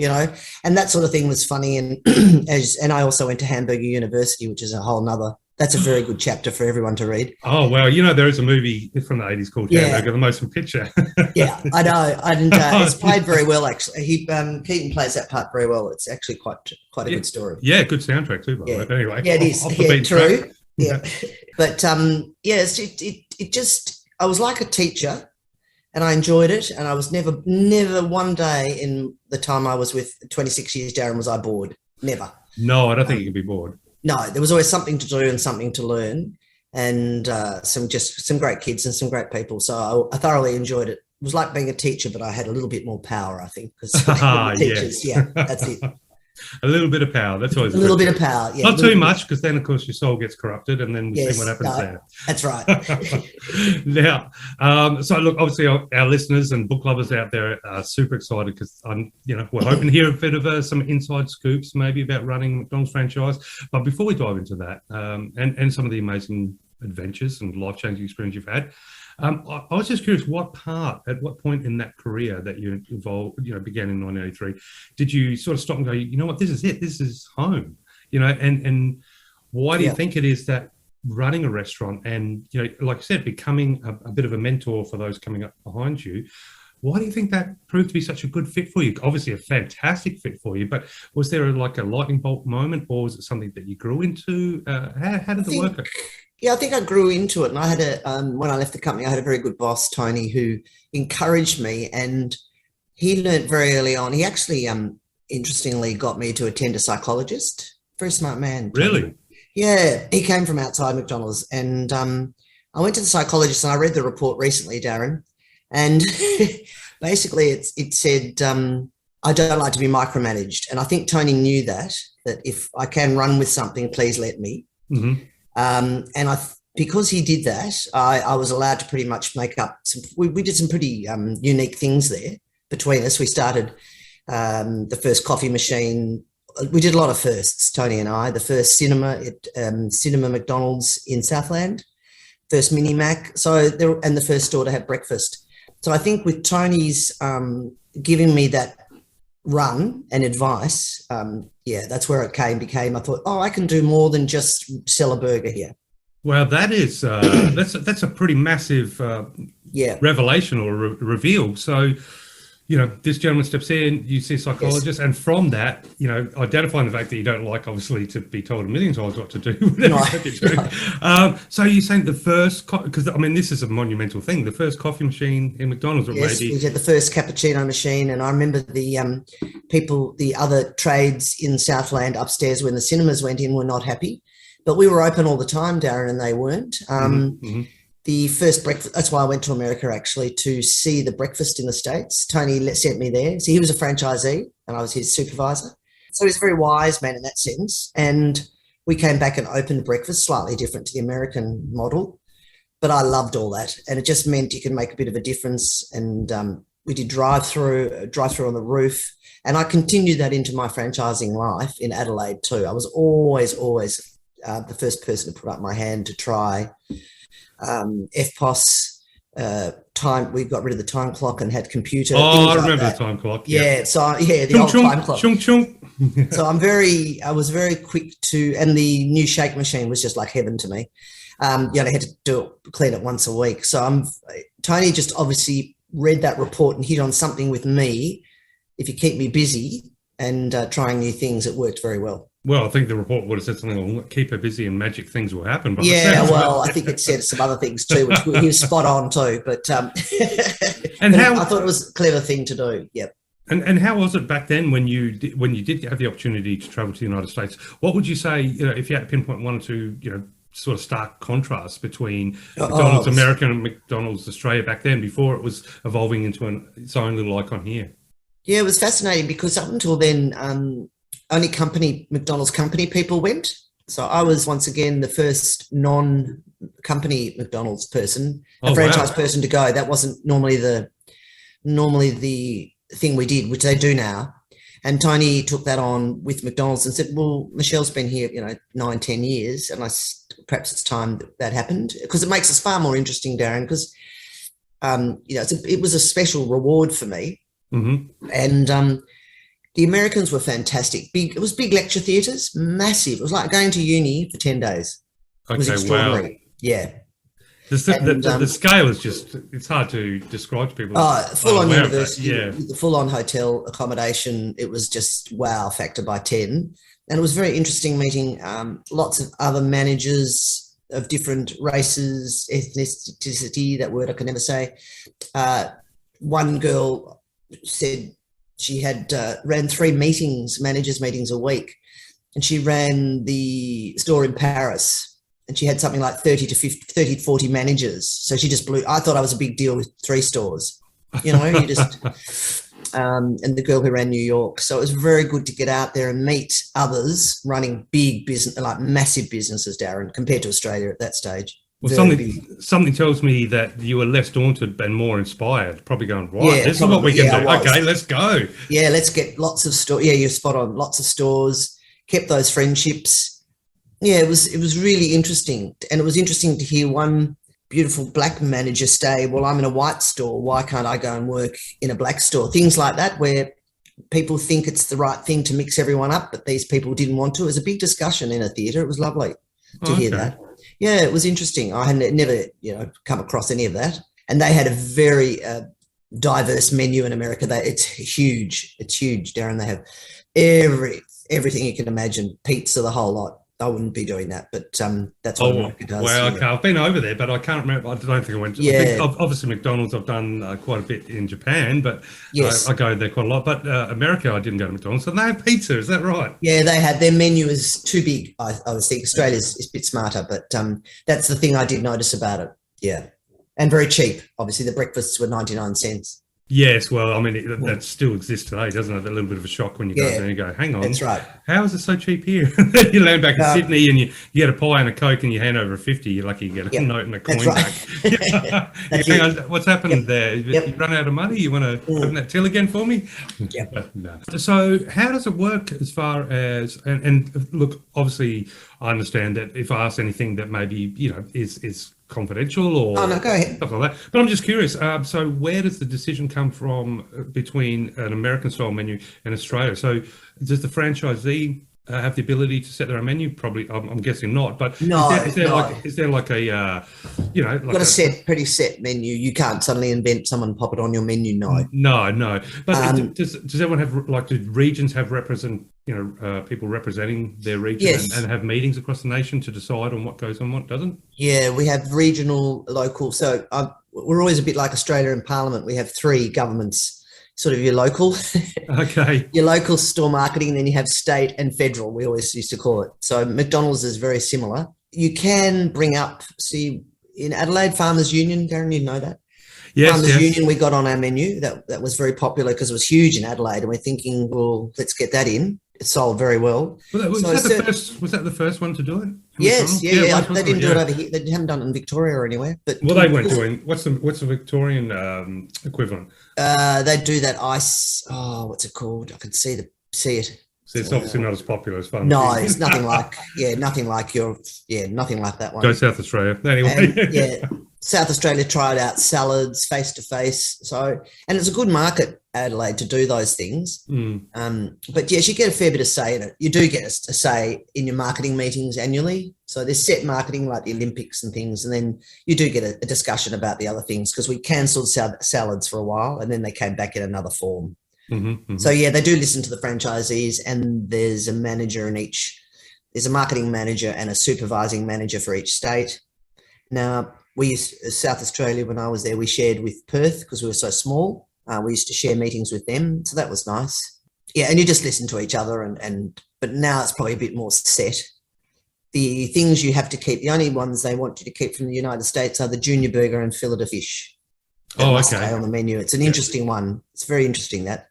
and that sort of thing was funny. And and I also went to Hamburger University, which is a whole nother. That's a very good chapter for everyone to read. Oh, well, there is a movie from the 80s called Hamburger, the motion picture. Yeah, I know. And it's played very well, actually. Keaton plays that part very well. It's actually quite a good story. Yeah, good soundtrack too, by the way. But anyway. Yeah, it is. Yeah, true. Yeah. But, it just, I was like a teacher and I enjoyed it. And I was never one day in the time I was with 26 years, Darren, was I bored. Never. No, I don't think you can be bored. No, there was always something to do and something to learn, and some great kids and some great people. So I thoroughly enjoyed it. It was like being a teacher, but I had a little bit more power, I think, because teachers. Yeah, that's it. A little bit of power. That's always a little bit of power. Yeah, not too much, because then, of course, your soul gets corrupted, and then we see what happens there. That's right. Now, so look, obviously, our listeners and book lovers out there are super excited because we're hoping to hear a bit of some inside scoops, maybe about running McDonald's franchise. But before we dive into that, and some of the amazing adventures and life-changing experience you've had. I was just curious, at what point in that career that you began in 1983, did you sort of stop and go, you know what, this is it, this is home, and why do you think it is that running a restaurant and, like you said, becoming a bit of a mentor for those coming up behind you, why do you think that proved to be such a good fit for you? Obviously a fantastic fit for you, but was there a lightning bolt moment, or was it something that you grew into? How did it work? Yeah, I think I grew into it. And I had when I left the company, I had a very good boss, Tony, who encouraged me, and he learned very early on. He actually, interestingly, got me to attend a psychologist. Very smart man. Tony. Really? Yeah, he came from outside McDonald's. And I went to the psychologist and I read the report recently, Darren. And basically it said, I don't like to be micromanaged. And I think Tony knew that if I can run with something, please let me. Mm-hmm. And because he did that, I was allowed to pretty much make up we did some pretty unique things there between us. We started the first coffee machine. We did a lot of firsts, Tony and I. The first cinema at Cinema McDonald's in Southland, first Mini Mac. And the first store to have breakfast. So I think with Tony's giving me that run and advice, that's where it became. I thought, I can do more than just sell a burger here. Well, that is that's a pretty massive revelation or reveal. So, this gentleman steps in, you see a psychologist, and from that, identifying the fact that you don't like, obviously, to be told a million times what to do. So you're saying the first, because this is a monumental thing, the first coffee machine in McDonald's. Yes, we did the first cappuccino machine, and I remember the people, the other trades in Southland upstairs when the cinemas went in were not happy, but we were open all the time, Darren, and they weren't. the first breakfast. That's why I went to America, actually, to see the breakfast in the States. Tony sent me there. So he was a franchisee and I was his supervisor. So he's a very wise man in that sense. And we came back and opened breakfast, slightly different to the American model. But I loved all that. And it just meant you can make a bit of a difference. And we did drive-through on the roof. And I continued that into my franchising life in Adelaide too. I was always the first person to put up my hand to try FPOS time. We got rid of the time clock and had computer. Oh, I remember the time clock. Yeah. So the old time clock. So I was very quick to, and the new shake machine was just like heaven to me. I had to clean it once a week. So Tony just obviously read that report and hit on something with me. If you keep me busy and trying new things, it worked very well. Well, I think the report would have said something like, keep her busy and magic things will happen. But I think it said some other things too, which he was spot on too. But I thought it was a clever thing to do. Yep. And how was it back then when you did have the opportunity to travel to the United States? What would you say, if you had to pinpoint one or two, sort of stark contrasts between McDonald's America and McDonald's Australia back then, before it was evolving into its own little icon here? Yeah, it was fascinating because up until then, only McDonald's company people went. So I was once again the first non-company McDonald's person, franchise person to go. That wasn't normally the thing we did, which they do now. And Tony took that on with McDonald's and said, well, Michelle's been here, 9-10 years, and perhaps it's time that happened, because it makes us far more interesting, Darren, because it was a special reward for me. Mm-hmm. And the Americans were fantastic. It was big lecture theatres, massive. It was like going to uni for 10 days. It was extraordinary. Wow. Yeah. The scale is it's hard to describe to people. Full-on university, the full-on hotel accommodation. It was just wow factor by 10. And it was very interesting meeting lots of other managers of different races, ethnicity, that word I can never say. One girl said she had ran 3 managers meetings a week, and she ran the store in Paris. And she had something like 30 to 40 managers. So she just blew. I thought I was a big deal with 3 stores, and the girl who ran New York. So it was very good to get out there and meet others running big business, like massive businesses, Darren, compared to Australia at that stage. Well, something tells me that you were less daunted and more inspired, probably going, right, this is what we can do. Okay, let's go. Yeah, let's get lots of stores. Yeah, you're spot on. Lots of stores, kept those friendships. Yeah, it was really interesting. And it was interesting to hear one beautiful black manager say, well, I'm in a white store. Why can't I go and work in a black store? Things like that, where people think it's the right thing to mix everyone up, but these people didn't want to. It was a big discussion in a theatre. It was lovely to hear that. Yeah, it was interesting. I had never, come across any of that. And they had a very diverse menu in America. It's huge. It's huge, Darren. They have everything you can imagine, pizza, the whole lot. I wouldn't be doing that, but that's what America does. Well, okay. I've been over there, but I can't remember. I don't think I went to. Yeah. Obviously, McDonald's, I've done quite a bit in Japan, but yes. I go there quite a lot. But America, I didn't go to McDonald's. So they have pizza, is that right? Yeah, they had. Their menu is too big. I was thinking Australia's is a bit smarter, but that's the thing I did notice about it. Yeah. And very cheap. Obviously, the breakfasts were 99 cents. Yes, well, I mean, that still exists today, doesn't it? A little bit of a shock when you go there and you go, hang on. That's right. How is it so cheap here? You land back in Sydney and you get a pie and a Coke and you hand over a 50, you're lucky you get a note and a coin back. Hang on, what's happened there? You run out of money? You want to open that till again for me? No. So how does it work as far as, and look, obviously I understand that if I ask anything that maybe, is confidential or go ahead. Stuff like that. But I'm just curious. So where does the decision come from between an American style menu and Australia? So does the franchisee have the ability to set their own menu? Probably, I'm guessing not. But is there like a you've got a pretty set menu? You can't suddenly invent someone pop it on your menu. No. But does everyone have do regions have people representing their region and have meetings across the nation to decide on what goes on, what doesn't? Yeah, we have regional, local. So we're always a bit like Australia in Parliament. We have 3 governments. Sort of your local, your local store marketing, and then you have state and federal, we always used to call it. So McDonald's is very similar. You can bring up, in Adelaide, Farmers Union, Darren, you know that? Yes, Farmers yes. Union, we got on our menu. That was very popular because it was huge in Adelaide, and we're thinking, well, let's get that in. It sold very well. Was that the first one to do it? Yes, yeah. They didn't do it yeah. over here. They haven't done it in Victoria or anywhere. But Well, they weren't doing. What's the Victorian equivalent? they do that ice. Oh, what's it called? I can see it. So it's obviously not as popular as fun. No, it's nothing like nothing like that one. Go South Australia anyway. And, South Australia tried out salads face to face. So, and it's a good market, Adelaide, to do those things. But yes, you get a fair bit of say in it. You do get a say in your marketing meetings annually. So there's set marketing like the Olympics and things, and then you do get a discussion about the other things because we cancelled salads for a while, and then they came back in another form. So yeah, they do listen to the franchisees, and there's a manager in each. There's a marketing manager and a supervising manager for each state. Now, we used South Australia when I was there. We shared with Perth because we were so small. We used to share meetings with them, so that was nice. Yeah, and you just listen to each other, but now it's probably a bit more set. The things you have to keep, the only ones they want you to keep from the United States are the junior burger and fillet of fish. Oh, must okay. stay on the menu. It's an interesting one. It's very interesting that.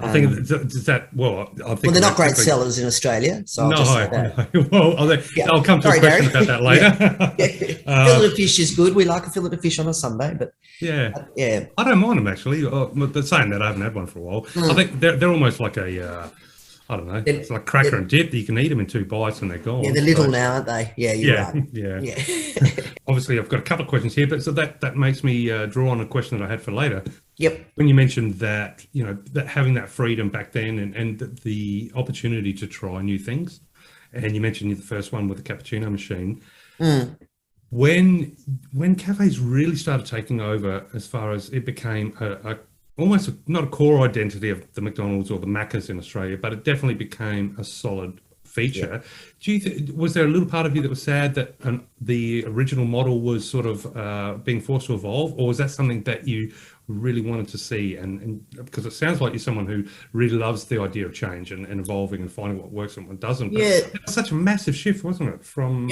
I think does that. Well, I think they're not great sellers in Australia, so I'll just say that. No. Well, I'll come to a question about that later. Fillet of fish is good. We like a fillet of fish on a Sunday, but yeah, yeah, I don't mind them actually. But saying that, I haven't had one for a while. I think they're almost like a. I don't know. It's like cracker and dip. You can eat them in 2 bites and they're gone. Yeah, they're little now, aren't they? Yeah, you're right. Yeah. Obviously, I've got a couple of questions here, but so that makes me draw on a question that I had for later. Yep. When you mentioned that, that having that freedom back then and the opportunity to try new things, and you mentioned the first one with the cappuccino machine. When cafes really started taking over, as far as it became almost not a core identity of the McDonald's or the Maccas in Australia, but it definitely became a solid feature. Yeah. Was there a little part of you that was sad that the original model was sort of being forced to evolve, or was that something that you really wanted to see? And because it sounds like you're someone who really loves the idea of change and evolving and finding what works and what doesn't. But it was such a massive shift, wasn't it?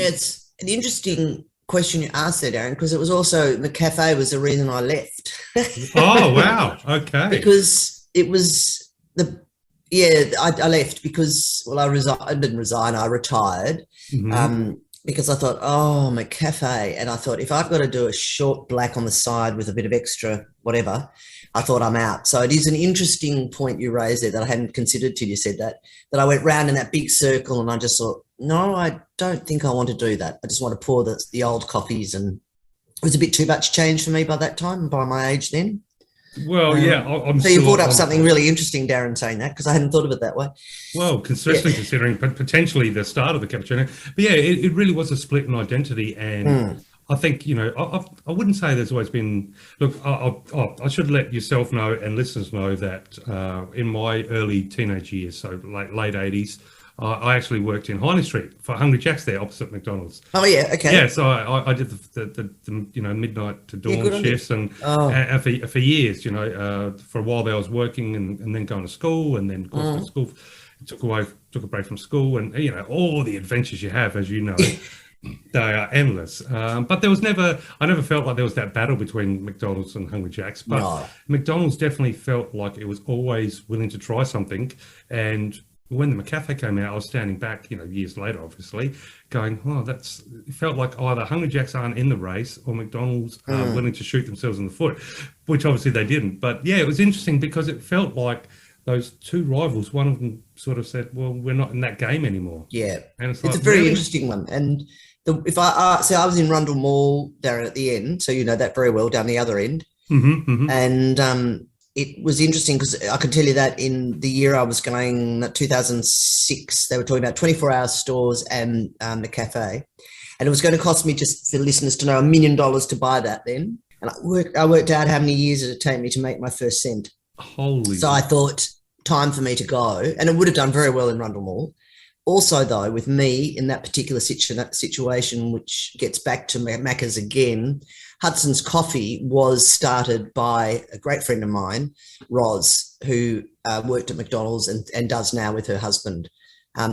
It's an interesting question you asked there, Darren, because it was also the cafe was the reason I left. Oh, wow. Okay. Because it was I left because, I didn't resign, I retired. Because I thought, McCafe. And I thought, if I've got to do a short black on the side with a bit of extra whatever, I thought I'm out. So it is an interesting point you raised there that I hadn't considered till you said that I went round in that big circle and I just thought, no, I don't think I want to do that. I just want to pour the old coffees, and it was a bit too much change for me by that time, by my age then. Well, so you brought up something really interesting, Darren, saying that, because I hadn't thought of it that way. Well, especially considering potentially the start of the cappuccino. But yeah, it really was a split in identity. And I think, I wouldn't say there's always been, look, I should let yourself know and listeners know that in my early teenage years, so late 80s, I actually worked in Highney Street for Hungry Jack's there opposite McDonald's. Oh yeah, okay. Yeah, so I did the midnight to dawn shifts and for years, for a while there I was working and then going to school, and then of course school took a break from school, and all the adventures you have, as you know. They are endless, but I never felt like there was that battle between McDonald's and Hungry Jack's, but McDonald's definitely felt like it was always willing to try something. And when the McCafe came out, I was standing back, years later, obviously, going, it felt like either Hungry Jack's aren't in the race or McDonald's are willing to shoot themselves in the foot, which obviously they didn't. But yeah, it was interesting because it felt like those two rivals, one of them sort of said, well, we're not in that game anymore. Yeah. And it's a very interesting one. And I was in Rundle Mall, Darren, at the end, so you know that very well, down the other end. And it was interesting because I can tell you that in the year I was going, 2006, they were talking about 24-hour stores and the cafe. And it was going to cost me, just for listeners to know, $1 million to buy that then. And I worked out how many years it would take me to make my first cent. So I thought, time for me to go. And it would have done very well in Rundle Mall. Also, though, with me in that particular situation, which gets back to Macca's again, Hudson's Coffee was started by a great friend of mine, Roz, who worked at McDonald's and does now with her husband.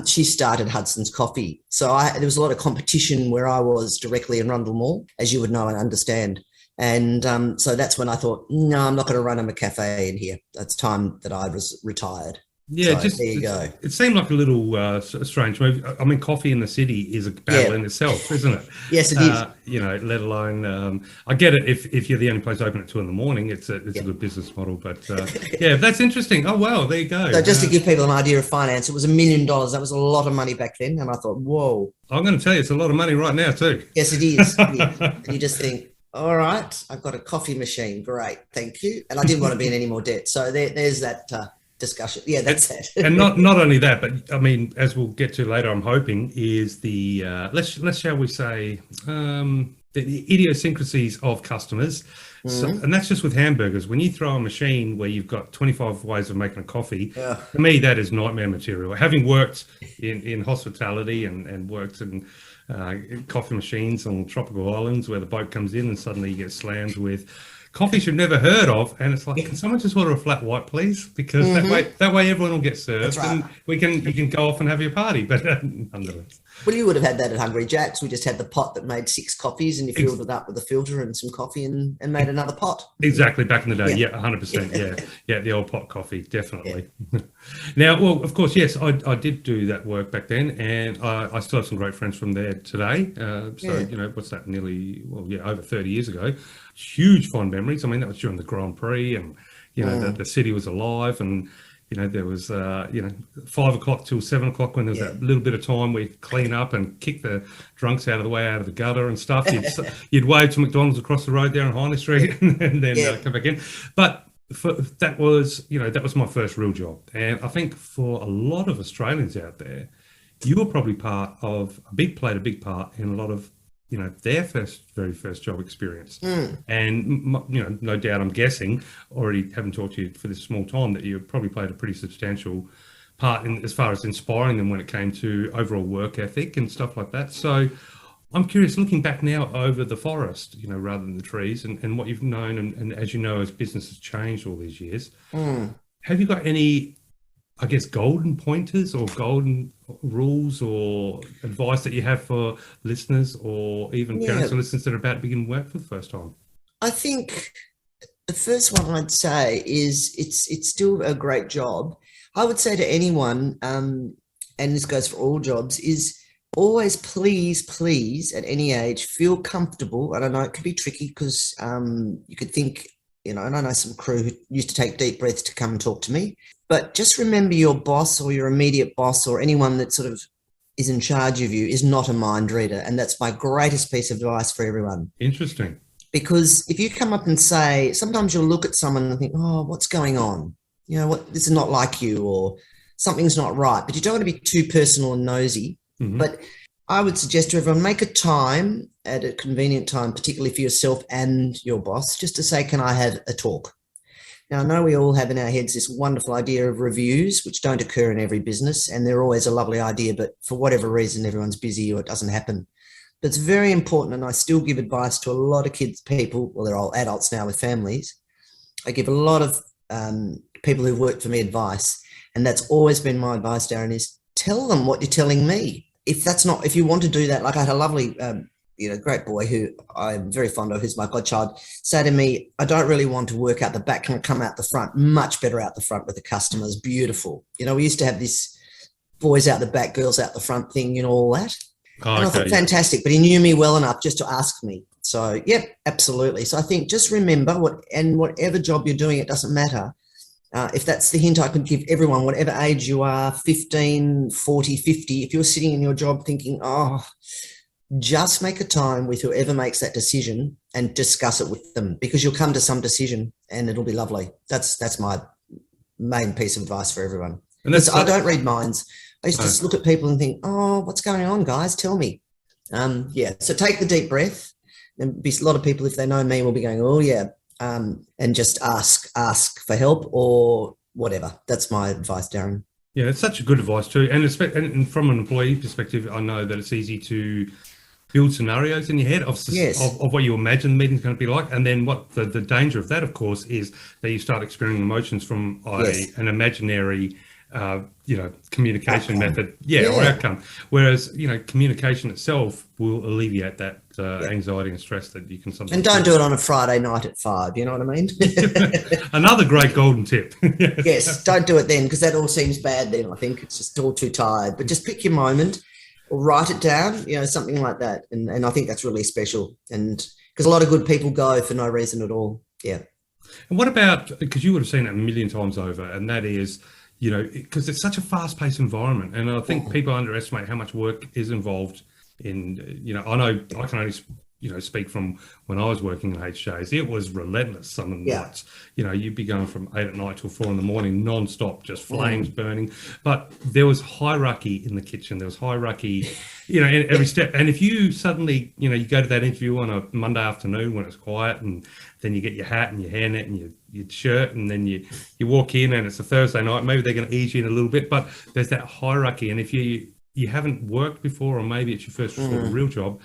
She started Hudson's Coffee. So there was a lot of competition where I was directly in Rundle Mall, as you would know and understand. And so that's when I thought, no, I'm not going to run a cafe in here. That's time that I was retired. Yeah, so there you go. It seemed like a little strange move. I mean, coffee in the city is a battle in itself, isn't it? Yes, it is. You know, let alone, I get it if you're the only place open at 2 a.m, it's a good business model. But yeah, that's interesting. Oh, wow, there you go. So just to give people an idea of finance, it was $1 million. That was a lot of money back then. And I thought, whoa. I'm going to tell you, it's a lot of money right now too. Yes, it is. And you just think, all right, I've got a coffee machine. Great, thank you. And I didn't want to be in any more debt. So there's that discussion. Yeah, that's it. And not only that, but I mean, as we'll get to later, I'm hoping is the let's shall we say the idiosyncrasies of customers. So, and that's just with hamburgers. When you throw a machine where you've got 25 ways of making a coffee, for me that is nightmare material. Having worked in hospitality and worked in coffee machines on tropical islands where the boat comes in and suddenly you get slammed with coffees you've never heard of, and it's like, can someone just order a flat white, please? Because that way everyone will get served, right. and you can go off and have your party. But nonetheless, well, you would have had that at Hungry Jack's. We just had the pot that made 6 coffees, and you filled it up with a filter and some coffee, and made another pot. Exactly, back in the day, 100%, yeah, the old pot coffee, definitely. Now, well, of course, yes, I did do that work back then, and I still have some great friends from there today. You know, what's that? Over 30 years ago. Huge fond memories. I mean, that was during the Grand Prix, and you know the city was alive, and you know there was 5 o'clock till 7 o'clock when there was that little bit of time where you clean up and kick the drunks out of the gutter and stuff. You'd wave to McDonald's across the road there on Highney Street, and then come back in. But that was my first real job, and I think for a lot of Australians out there, you were probably played a big part in a lot of their very first job experience. And no doubt, I'm guessing, already having talked to you for this small time, that you probably played a pretty substantial part in as far as inspiring them when it came to overall work ethic and stuff like that. So I'm curious, looking back now over the forest, rather than the trees, and what you've known, and as you know, as business has changed all these years, have you got any, I guess, golden pointers or golden rules or advice that you have for listeners or even parents or listeners that are about to begin work for the first time? I think the first one I'd say is it's still a great job. I would say to anyone, and this goes for all jobs, is always please at any age feel comfortable. And I know it can be tricky because you could think, and I know some crew who used to take deep breaths to come and talk to me. But just remember, your boss or your immediate boss or anyone that sort of is in charge of you is not a mind reader. And that's my greatest piece of advice for everyone. Interesting. Because if you come up and say, sometimes you'll look at someone and think, oh, what's going on? This is not like you, or something's not right. But you don't want to be too personal and nosy. But I would suggest to everyone, make a time at a convenient time, particularly for yourself and your boss, just to say, can I have a talk? Now, I know we all have in our heads this wonderful idea of reviews, which don't occur in every business, and they're always a lovely idea, but for whatever reason, everyone's busy or it doesn't happen. But it's very important, and I still give advice to a lot of people, well, they're all adults now with families. I give a lot of people who've worked for me advice, and that's always been my advice, Darren, is tell them what you're telling me. If you want to do that, like I had a lovely great boy who I'm very fond of, who's my godchild, say to me, I don't really want to work out the back, can I come out the front? Much better out the front with the customers. Beautiful. We used to have this boys out the back, girls out the front thing, all that. And I thought, fantastic. But he knew me well enough just to ask me. So, yep, absolutely. So I think just remember, whatever job you're doing, it doesn't matter. If that's the hint I could give everyone, whatever age you are, 15, 40, 50, if you're sitting in your job thinking, just make a time with whoever makes that decision and discuss it with them, because you'll come to some decision and it'll be lovely. That's my main piece of advice for everyone. And I don't read minds. I used to just look at people and think, what's going on, guys? Tell me. So take the deep breath. And a lot of people, if they know me, will be going, and just ask for help or whatever. That's my advice, Darren. Yeah, it's such a good advice too. And from an employee perspective, I know that it's easy to build scenarios in your head of what you imagine the meeting's going to be like. And then what the danger of that, of course, is that you start experiencing emotions from an imaginary communication Outcome. method, or outcome. Whereas, communication itself will alleviate that anxiety and stress that you can sometimes. And don't do it on a Friday night at 5. You know what I mean? Another great golden tip. Yes, don't do it then, because that all seems bad then. I think it's just all too tired. But just pick your moment or write it down, something like that. And I think that's really special. And because a lot of good people go for no reason at all. Yeah. And what about, because you would have seen it a million times over, and that is, because it's such a fast-paced environment, and I think people underestimate how much work is involved in, I know I can only, speak from when I was working in HJs. It was relentless some of the nights. You'd be going from 8 at night till 4 in the morning, non-stop, just flames burning. But there was hierarchy in the kitchen. There was hierarchy, in every step. And if you suddenly, you go to that interview on a Monday afternoon when it's quiet, and then you get your hat and your hairnet and your shirt, and then you walk in and it's a Thursday night, maybe they're going to ease you in a little bit, but there's that hierarchy. And if you haven't worked before, or maybe it's your first sort of real job,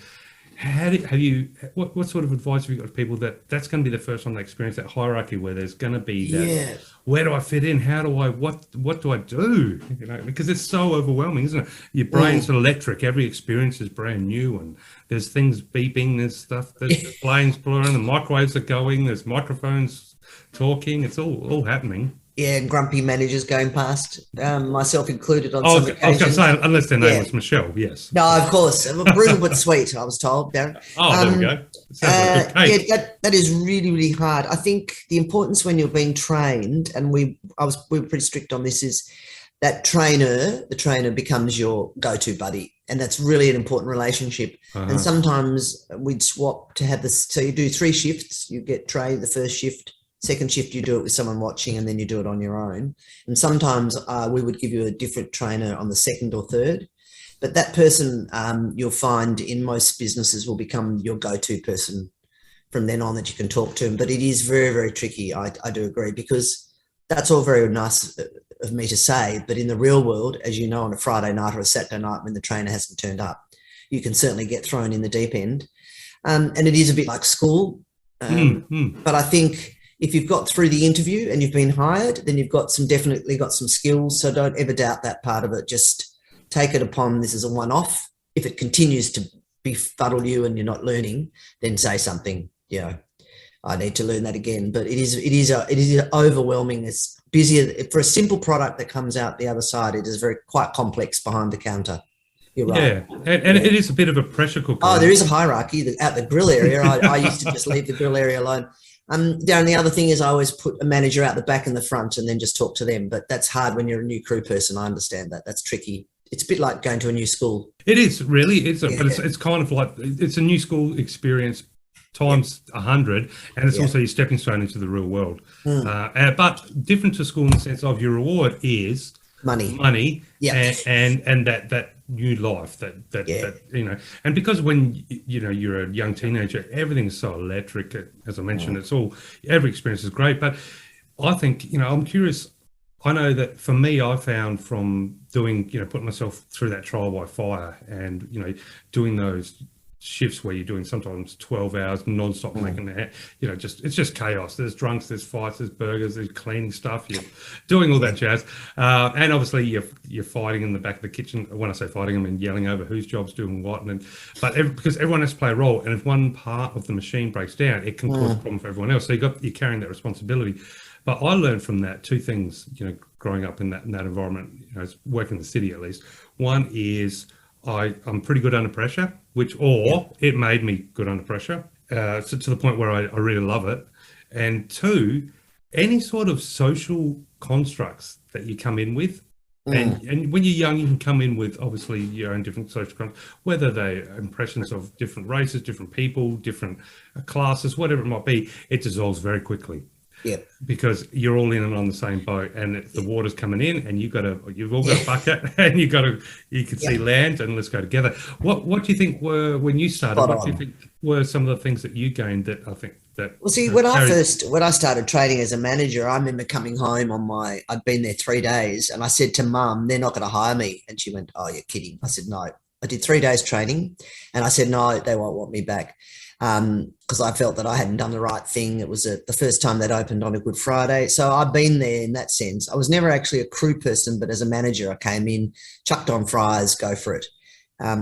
what sort of advice have you got to people that's going to be the first time they experience that hierarchy, where there's going to be that, where do I fit in? How do I, what do I do? Because it's so overwhelming, isn't it? Your brain's electric. Every experience is brand new, and there's things beeping, there's stuff, there's flames blowing, the microwaves are going, there's microphones talking, it's all happening. Yeah, and grumpy managers going past, myself included on some occasions. I was going to say, unless their name was Michelle, yes. No, of course. Brutal but sweet, I was told, Darren. There we go. Sounds like a cake. That is really, really hard. I think the importance when you're being trained, and we were pretty strict on this, is that the trainer becomes your go-to buddy. And that's really an important relationship. And sometimes we'd swap to have this. So you do 3 shifts, you get trained the first shift. Second shift, you do it with someone watching, and then you do it on your own. And sometimes we would give you a different trainer on the second or third. But that person, you'll find in most businesses, will become your go-to person from then on, that you can talk to. But it is very, very tricky. I do agree, because that's all very nice of me to say. But in the real world, as you know, on a Friday night or a Saturday night when the trainer hasn't turned up, you can certainly get thrown in the deep end. And it is a bit like school. But I think if you've got through the interview and you've been hired, then you've definitely got some skills. So don't ever doubt that part of it. Just take it upon this is a one-off. If it continues to befuddle you and you're not learning, then say something, I need to learn that again. But it is overwhelming. It's busier for a simple product that comes out the other side. It is quite complex behind the counter. You're right. Yeah, and it is a bit of a pressure cooker. Oh, there is a hierarchy at the grill area. I used to just leave the grill area alone. Darren, the other thing is I always put a manager out the back and the front and then just talk to them. But that's hard when you're a new crew person. I understand that. That's tricky. It's a bit like going to a new school. It is, really. But it's kind of like, it's a new school experience times 100, and it's also your stepping stone into the real world. But different to school in the sense of your reward is money, and that new life that and because when you're a young teenager, everything is so electric. As I mentioned, it's all, every experience is great. But I think I'm curious. I know that for me, I found from doing putting myself through that trial by fire, and doing those shifts where you're doing sometimes 12 hours non-stop making that, it's just chaos. There's drunks, there's fights, there's burgers, there's cleaning stuff, you're doing all that jazz, and obviously you're fighting in the back of the kitchen. When I say fighting, I mean yelling over whose job's doing what, because everyone has to play a role, and if one part of the machine breaks down, it can cause a problem for everyone else. So you're carrying that responsibility. But I learned from that 2 things, growing up in that environment, working in the city at least. One is I'm pretty good under pressure, it made me good under pressure, so to the point where I really love it. And 2, any sort of social constructs that you come in with, and when you're young, you can come in with obviously your own different social constructs, whether they're impressions of different races, different people, different classes, whatever it might be, it dissolves very quickly. Yeah, because you're all in and on the same boat, and the water's coming in, and you've all got a bucket, and you can see land, and let's go together. What do you think were, when you started? What do you think were some of the things that you gained that I think that? Well, see, when I started training as a manager, I remember coming home I'd been there 3 days, and I said to Mum, "They're not going to hire me," and she went, "Oh, you're kidding." I said, "No, I did 3 days training," and I said, "No, they won't want me back." because I felt that I hadn't done the right thing. It was the first time they'd opened on a Good Friday. So I've been there in that sense. I was never actually a crew person, but as a manager, I came in, chucked on fries, go for it.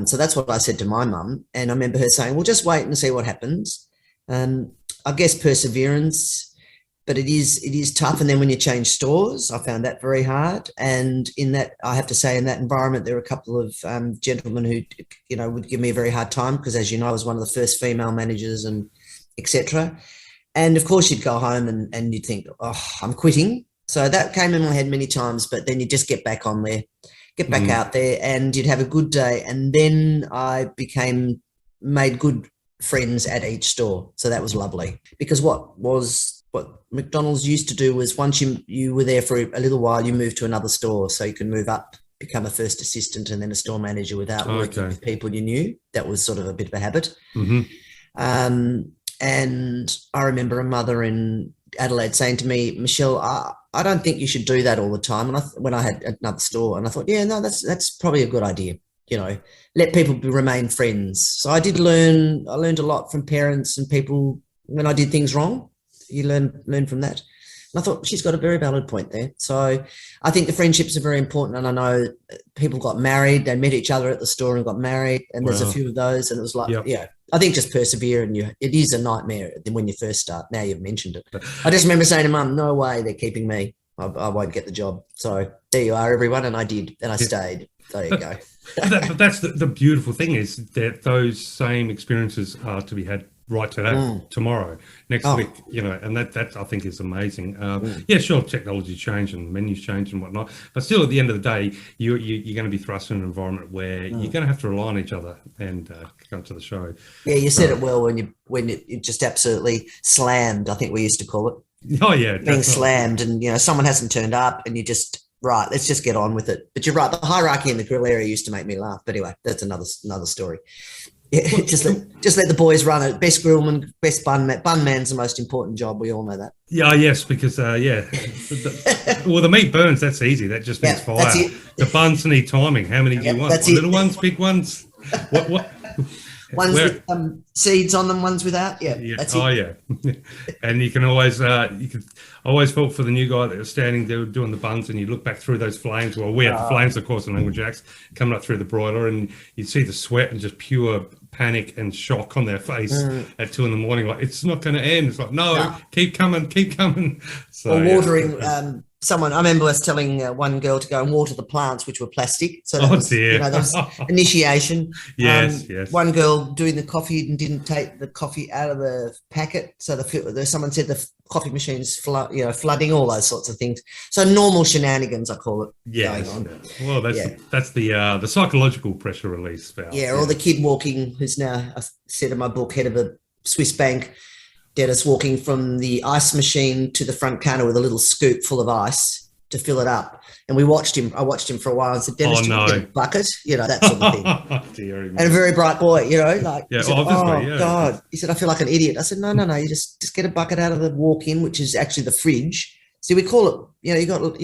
So that's what I said to my mum. And I remember her saying, well, just wait and see what happens. I guess perseverance, but it is tough. And then when you change stores, I found that very hard. And in that, I have to say, in that environment, there were a couple of gentlemen who, would give me a very hard time because, as you know, I was one of the first female managers and etc. And of course, you'd go home and you'd think, oh, I'm quitting. So that came in my head many times, but then you just get back on there, get back out there, and you'd have a good day. And then I made good friends at each store. So that was lovely, because what McDonald's used to do was once you were there for a little while, you moved to another store, so you can move up, become a first assistant and then a store manager without working with people you knew. That was sort of a bit of a habit. And I remember a mother in Adelaide saying to me, Michelle, I don't think you should do that all the time. And when I had another store, and I thought, yeah, no, that's probably a good idea. Let people remain friends. So I learned a lot from parents and people when I did things wrong. You learn from that. And I thought she's got a very valid point there. So I think the friendships are very important. And I know people got married, they met each other at the store and got married. And there's a few of those. And it was like, I think just persevere. And it is a nightmare when you first start. Now you've mentioned it. I just remember saying to Mum, no way, they're keeping me. I won't get the job. So there you are, everyone. And I did. And I stayed. There you go. But that's the beautiful thing is that those same experiences are to be had right today, tomorrow, next week, and that I think is amazing. Yeah, sure, technology change and menus change and whatnot, but still at the end of the day, you're going to be thrust in an environment where you're going to have to rely on each other and come to the show. Yeah, you said it well when you just absolutely slammed, I think we used to call it. Oh yeah, being slammed, and someone hasn't turned up, and you just. Right, let's just get on with it. But you're right, the hierarchy in the grill area used to make me laugh. But anyway, that's another story. Yeah, just let the boys run it. Best grillman, best bun man's the most important job. We all know that. Yeah, yes, because well, the meat burns. That's easy. That just means fire. The buns need timing. How many do you want? Little ones, big ones. What? Ones with seeds on them, ones without. Yeah. That's it. Oh yeah, and you can always always felt for the new guy that was standing there doing the buns, and you look back through those flames. Well, we had the flames, of course, in Language Jacks coming up through the broiler, and you'd see the sweat and just pure panic and shock on their face at 2 a.m. Like, it's not going to end. It's like, no, keep coming. So or watering. Someone, I remember us telling one girl to go and water the plants, which were plastic. So that was, that was initiation. Yes. One girl doing the coffee and didn't take the coffee out of the packet. So someone said the coffee machine's flooding, all those sorts of things. So normal shenanigans, I call it. Yes. Going on. Well, that's the psychological pressure release valve. Yeah, or the kid walking, who's now, I said in my book, head of a Swiss bank. Dennis walking from the ice machine to the front counter with a little scoop full of ice to fill it up. And we watched him. I watched him for a while and said, Dennis, do you want to get a bucket? That sort of thing. And a very bright boy, he said, God. He said, I feel like an idiot. I said, no, you just get a bucket out of the walk-in, which is actually the fridge. See, we call it, you got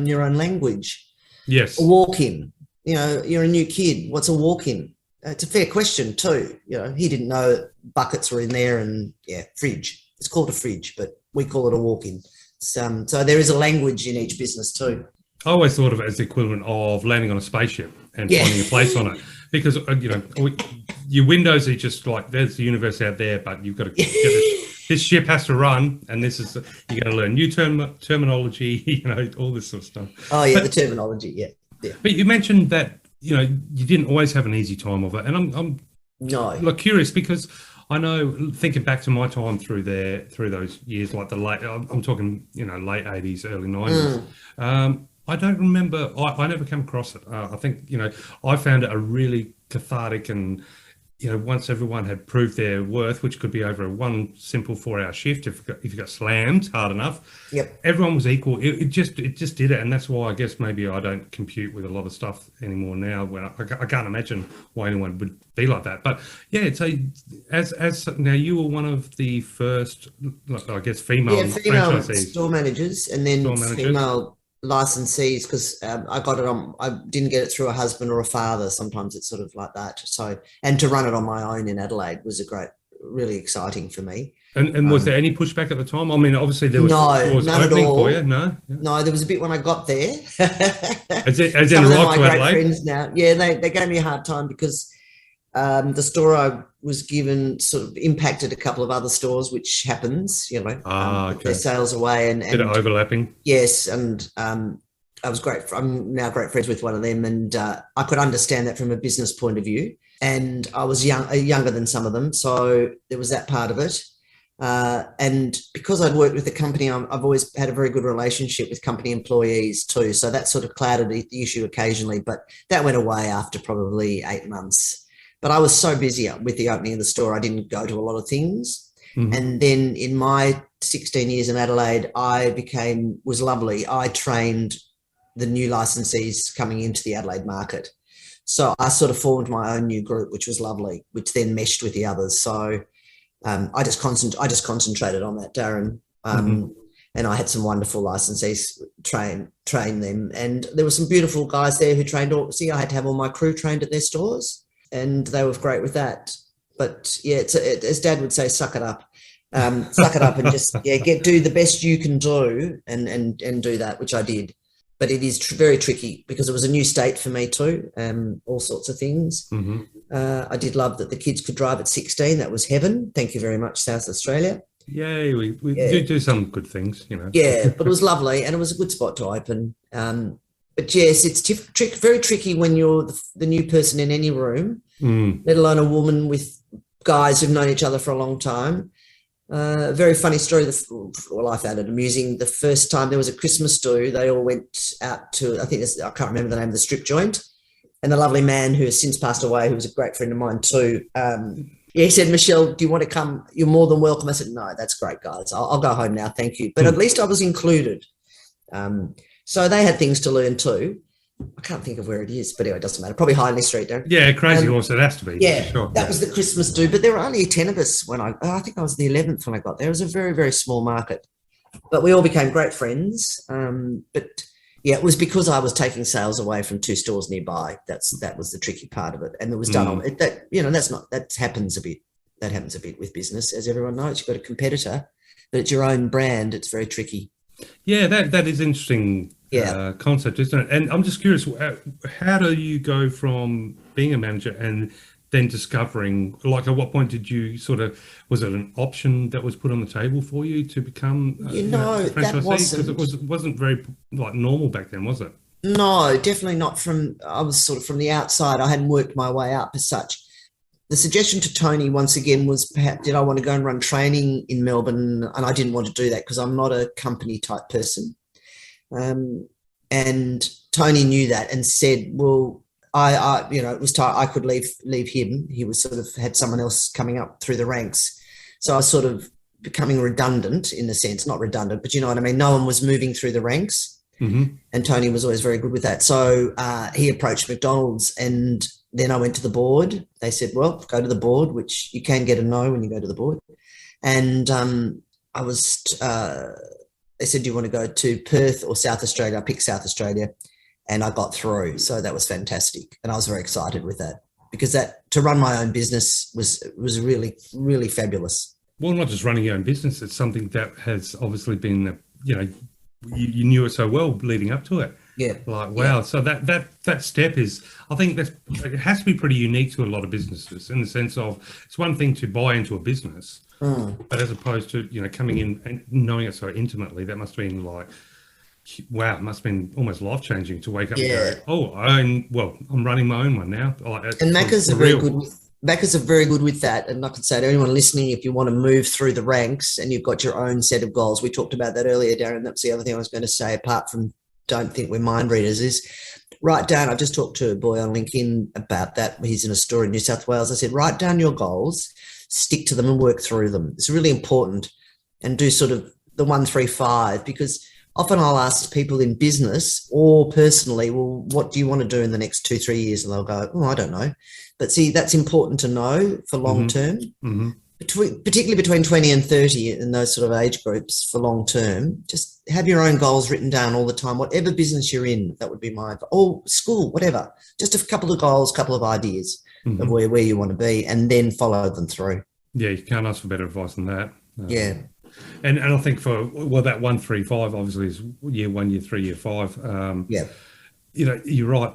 your own language. Yes. A walk-in. You're a new kid. What's a walk-in? It's a fair question too. He didn't know buckets were in there, and fridge. It's called a fridge, but we call it a walk-in. So there is a language in each business too. I always thought of it as the equivalent of landing on a spaceship and finding a place on it, because your windows are just like, there's the universe out there, but you've got to get this ship has to run, and you got to learn new terminology, all this sort of stuff. Oh yeah, the terminology, yeah. But you mentioned that. You didn't always have an easy time of it. And I'm curious, because I know, thinking back to my time through those years, like I'm talking, late 80s, early 90s. I don't remember, I never came across it. I think, I found it a really cathartic, and, once everyone had proved their worth, which could be over one simple 4-hour shift, if you got slammed hard enough, everyone was equal. It just did it. And that's why I guess maybe I don't compute with a lot of stuff anymore now, when I can't imagine why anyone would be like that. But so as now, you were one of the first, I guess, female franchisees. Store managers, and then female licensees, because I didn't get it through a husband or a father. Sometimes it's sort of like that. So, and to run it on my own in Adelaide was a great really exciting for me. And was there any pushback at the time? I mean, obviously there was none at all. For you. No, no, there was a bit when I got there. As in Some of them right are my to great Adelaide? friends now. Yeah, they gave me a hard time because the store I was given sort of impacted a couple of other stores, which happens, their sales away and bit of overlapping. Yes, and I was great. I'm now great friends with one of them, and I could understand that from a business point of view. And I was younger than some of them, so there was that part of it. And because I'd worked with the company, I've always had a very good relationship with company employees too. So that sort of clouded the issue occasionally, but that went away after probably 8 months. But I was so busy with the opening of the store, I didn't go to a lot of things. Mm-hmm. And then in my 16 years in Adelaide, was lovely. I trained the new licensees coming into the Adelaide market. So I sort of formed my own new group, which was lovely, which then meshed with the others. So I just concentrated on that, Darren. And I had some wonderful licensees train them. And there were some beautiful guys there who trained I had to have all my crew trained at their stores, and they were great with that. But yeah, as Dad would say, suck it up. Suck it up and just do the best you can do and do that, which I did. But it is very tricky because it was a new state for me too, all sorts of things. Mm-hmm. I did love that the kids could drive at 16. That was heaven. Thank you very much, South Australia. Yay, we do some good things, Yeah, but it was lovely and it was a good spot to open. But yes, it's very tricky when you're the new person in any room, let alone a woman with guys who've known each other for a long time. Very funny story. I found it amusing. The first time there was a Christmas do, they all went out to, I can't remember the name of the strip joint. And the lovely man who has since passed away, who was a great friend of mine too, he said, Michelle, do you want to come? You're more than welcome. I said, no, that's great, guys. I'll go home now. Thank you. But at least I was included. So they had things to learn too. I can't think of where it is, but anyway, it doesn't matter. Probably Hindley Street, Darren. Yeah, Crazy Horse, it has to be. Yeah, sure. That was the Christmas do, but there were only 10 of us when I think I was the 11th when I got there. It was a very, very small market, but we all became great friends. But yeah, it was because I was taking sales away from 2 stores nearby. That was the tricky part of it, and it was done on it. That happens a bit. That happens a bit with business, as everyone knows. You've got a competitor, but it's your own brand. It's very tricky. Yeah, that is interesting. Concept, isn't it? And I'm just curious, how do you go from being a manager and then discovering, like, at what point did you was it an option that was put on the table for you to become a franchisee? Because it wasn't very normal back then, was it? No, definitely not. I was sort of from the outside. I hadn't worked my way up as such. The suggestion to Tony once again was, perhaps, did I want to go and run training in Melbourne? And I didn't want to do that because I'm not a company type person. And Tony knew that and said, well, it was time I could leave him. He was sort of had someone else coming up through the ranks. So I was sort of becoming redundant in a sense, not redundant, but you know what I mean? No one was moving through the ranks. Mm-hmm. And Tony was always very good with that. So he approached McDonald's, and then I went to the board. They said, well, go to the board, which you can get a no when you go to the board. And they said, do you want to go to Perth or South Australia? I picked South Australia, and I got through. So that was fantastic. And I was very excited with that, because to run my own business was really, really fabulous. Well, not just running your own business. It's something that has obviously been, you knew it so well leading up to it. Yeah. Wow. Yeah. So that step is, I think it has to be pretty unique to a lot of businesses, in the sense of, it's one thing to buy into a business, but as opposed to, coming in and knowing it so intimately, that must have been wow, it must have been almost life-changing to wake up and go, I'm running my own one now. And Macca's are very good with that. And I could say to anyone listening, if you want to move through the ranks and you've got your own set of goals, we talked about that earlier, Darren. That's the other thing I was going to say, apart from don't think we're mind readers, is write down. I just talked to a boy on LinkedIn about that. He's in a store in New South Wales. I said, write down your goals, stick to them and work through them. It's really important. And do sort of the 1, 3, 5, because often I'll ask people in business or personally, well, what do you want to do in the next 2, 3 years? And they'll go, oh, I don't know. But see, that's important to know for long term, particularly between 20 and 30 in those sort of age groups for long term. Just have your own goals written down all the time, whatever business you're in. That would be my, or school, whatever. Just a couple of goals, couple of ideas of where you want to be, and then follow them through. Yeah, you can't ask for better advice than that. Yeah. And I think that 1, 3, 5 obviously is year 1, year 3, year 5. Yeah. You're right.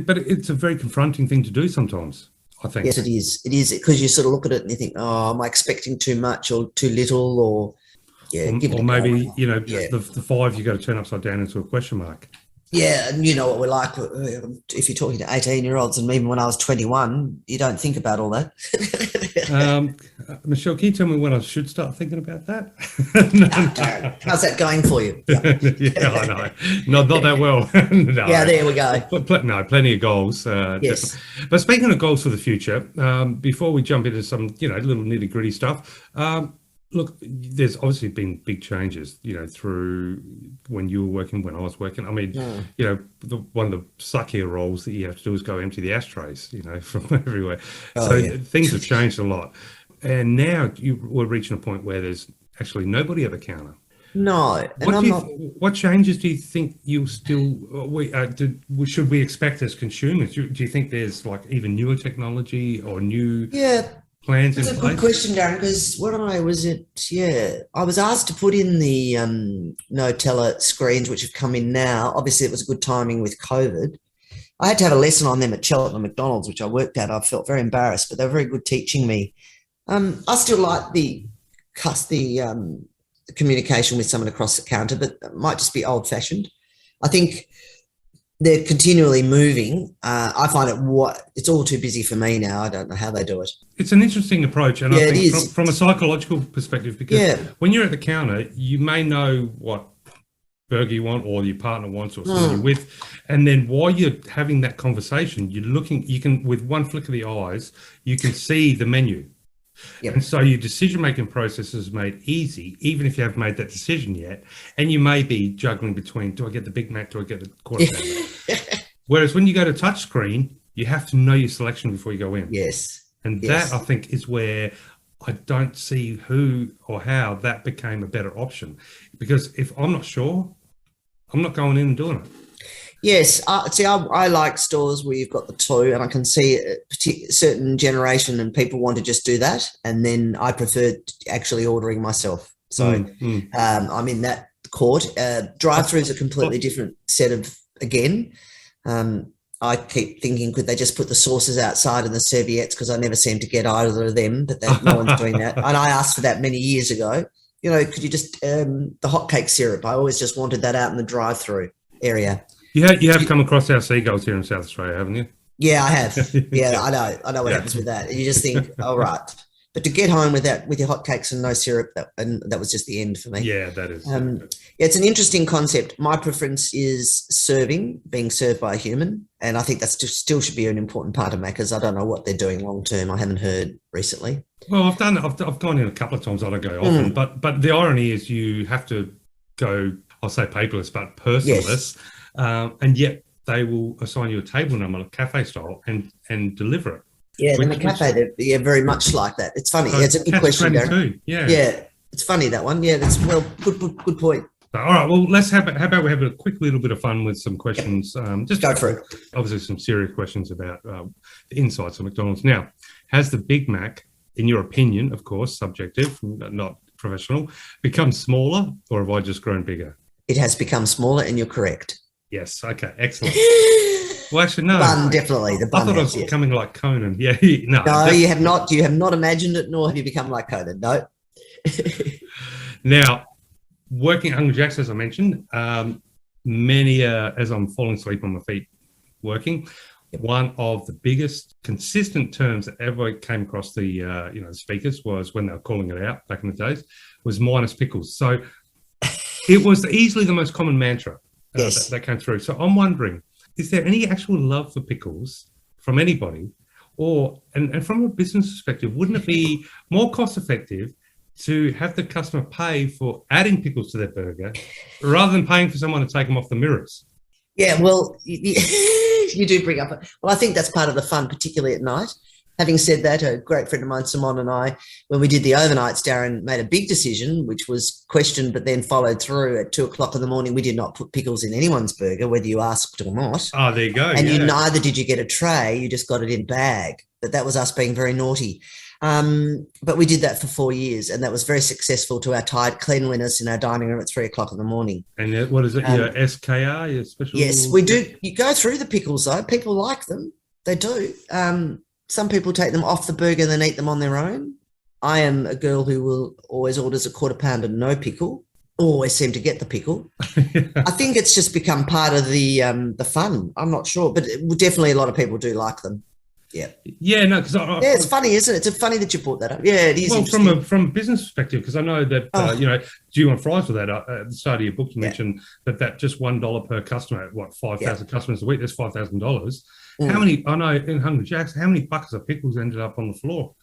But it's a very confronting thing to do sometimes, I think. Yes, it is. It is, because you sort of look at it and you think, oh, am I expecting too much or too little, or give it or a maybe go. the 5 you got to turn upside down into a question mark. Yeah, and you know what we're like. If you're talking to 18-year-olds, and even when I was 21, you don't think about all that. Michelle, can you tell me when I should start thinking about that? How's that going for you? Yeah, yeah, I know. Not that well. No. Yeah, there we go. No, plenty of goals. Yes. Definitely. But speaking of goals for the future, before we jump into some, little nitty gritty stuff, look, there's obviously been big changes, through when you were working, when I was working. I mean, one of the suckier roles that you have to do is go empty the ashtrays, from everywhere. Things have changed a lot. And now we're reaching a point where there's actually nobody at the counter. No. What changes do you think you'll still, should we expect as consumers? Do you think there's like even newer technology or new plans in place? That's a good question, Darren, because I was asked to put in the no teller screens, which have come in now. Obviously, it was good timing with COVID. I had to have a lesson on them at Cheltenham McDonalds, which I worked at. I felt very embarrassed, but they were very good teaching me. I still like the communication with someone across the counter, but it might just be old-fashioned. I think they're continually moving. I find it's all too busy for me now. I don't know how they do it. It's an interesting approach, and I think from a psychological perspective, because when you're at the counter, you may know what burger you want, or your partner wants, or someone you're with, and then while you're having that conversation, you can with one flick of the eyes, you can see the menu. Yep. And so your decision-making process is made easy, even if you haven't made that decision yet. And you may be juggling between, do I get the Big Mac, do I get the quarter pounder? Whereas when you go to touchscreen, you have to know your selection before you go in. Yes. And that, I think, is where I don't see who or how that became a better option. Because if I'm not sure, I'm not going in and doing it. Yes, I like stores where you've got the two, and I can see a certain generation and people want to just do that, and then I prefer actually ordering myself. So I'm in that court. Drive-through is a completely different set of, again. I keep thinking, could they just put the sauces outside and the serviettes, because I never seem to get either of them, but no one's doing that. And I asked for that many years ago. Could you just, the hotcake syrup, I always just wanted that out in the drive-through area. You have come across our seagulls here in South Australia, haven't you? Yeah, I have. Yeah, I know what happens with that. You just think, all right. But to get home with that, with your hotcakes and no syrup, that was just the end for me. Yeah, that is. It's an interesting concept. My preference is being served by a human, and I think that still should be an important part of Macca's. I don't know what they're doing long term. I haven't heard recently. Well, I've gone in a couple of times. I don't go often, but the irony is you have to go, I'll say paperless, but personless. Yes. And yet they will assign you a table number, cafe style, and deliver it. Yeah, in the cafe, they're very much like that. It's funny. It's a good question, Darren. Yeah, it's funny, that one. Yeah, that's good point. All right, well, how about we have a quick little bit of fun with some questions. Just go for it. Obviously, some serious questions about the insights of McDonald's. Now, has the Big Mac, in your opinion, of course, subjective, not professional, become smaller, or have I just grown bigger? It has become smaller, and you're correct. Yes. Okay. Excellent. Well, actually, no. Bun, definitely. The bun. I thought I was becoming like Conan. Yeah. No. No, you have not. You have not imagined it, nor have you become like Conan. No. Now, working at Hungry Jack's, as I mentioned, as I'm falling asleep on my feet working, one of the biggest consistent terms that ever came across the speakers was, when they were calling it out back in the days, was minus pickles. So it was easily the most common mantra. That came through. So I'm wondering, is there any actual love for pickles from anybody? And from a business perspective, wouldn't it be more cost effective to have the customer pay for adding pickles to their burger rather than paying for someone to take them off the mirrors? Yeah, well, you do bring up it. Well, I think that's part of the fun, particularly at night. Having said that, a great friend of mine, Simon, and I, when we did the overnights, Darren made a big decision, which was questioned but then followed through at 2:00 in the morning. We did not put pickles in anyone's burger, whether you asked or not. Oh, there you go. And neither did you get a tray, you just got it in bag. But that was us being very naughty. But we did that for 4 years, and that was very successful to our tight cleanliness in our dining room at 3 o'clock in the morning. And what is it? Your SKR, your special? Yes, we do. You go through the pickles, though. People like them. They do. Some people take them off the burger and then eat them on their own. I am a girl who will always orders a quarter pounder, no pickle. Always seem to get the pickle. I think it's just become part of the fun. I'm not sure, but definitely a lot of people do like them. Yeah. Yeah, no, because it's funny, isn't it? It's funny that you brought that up. Yeah, it is. Well, from a business perspective, because I know that do you want fries with that? At the start of your book, you mentioned that just $1 per customer, 5,000 customers a week. That's $5,000. How many? I know in Hungry Jack's, how many buckets of pickles ended up on the floor?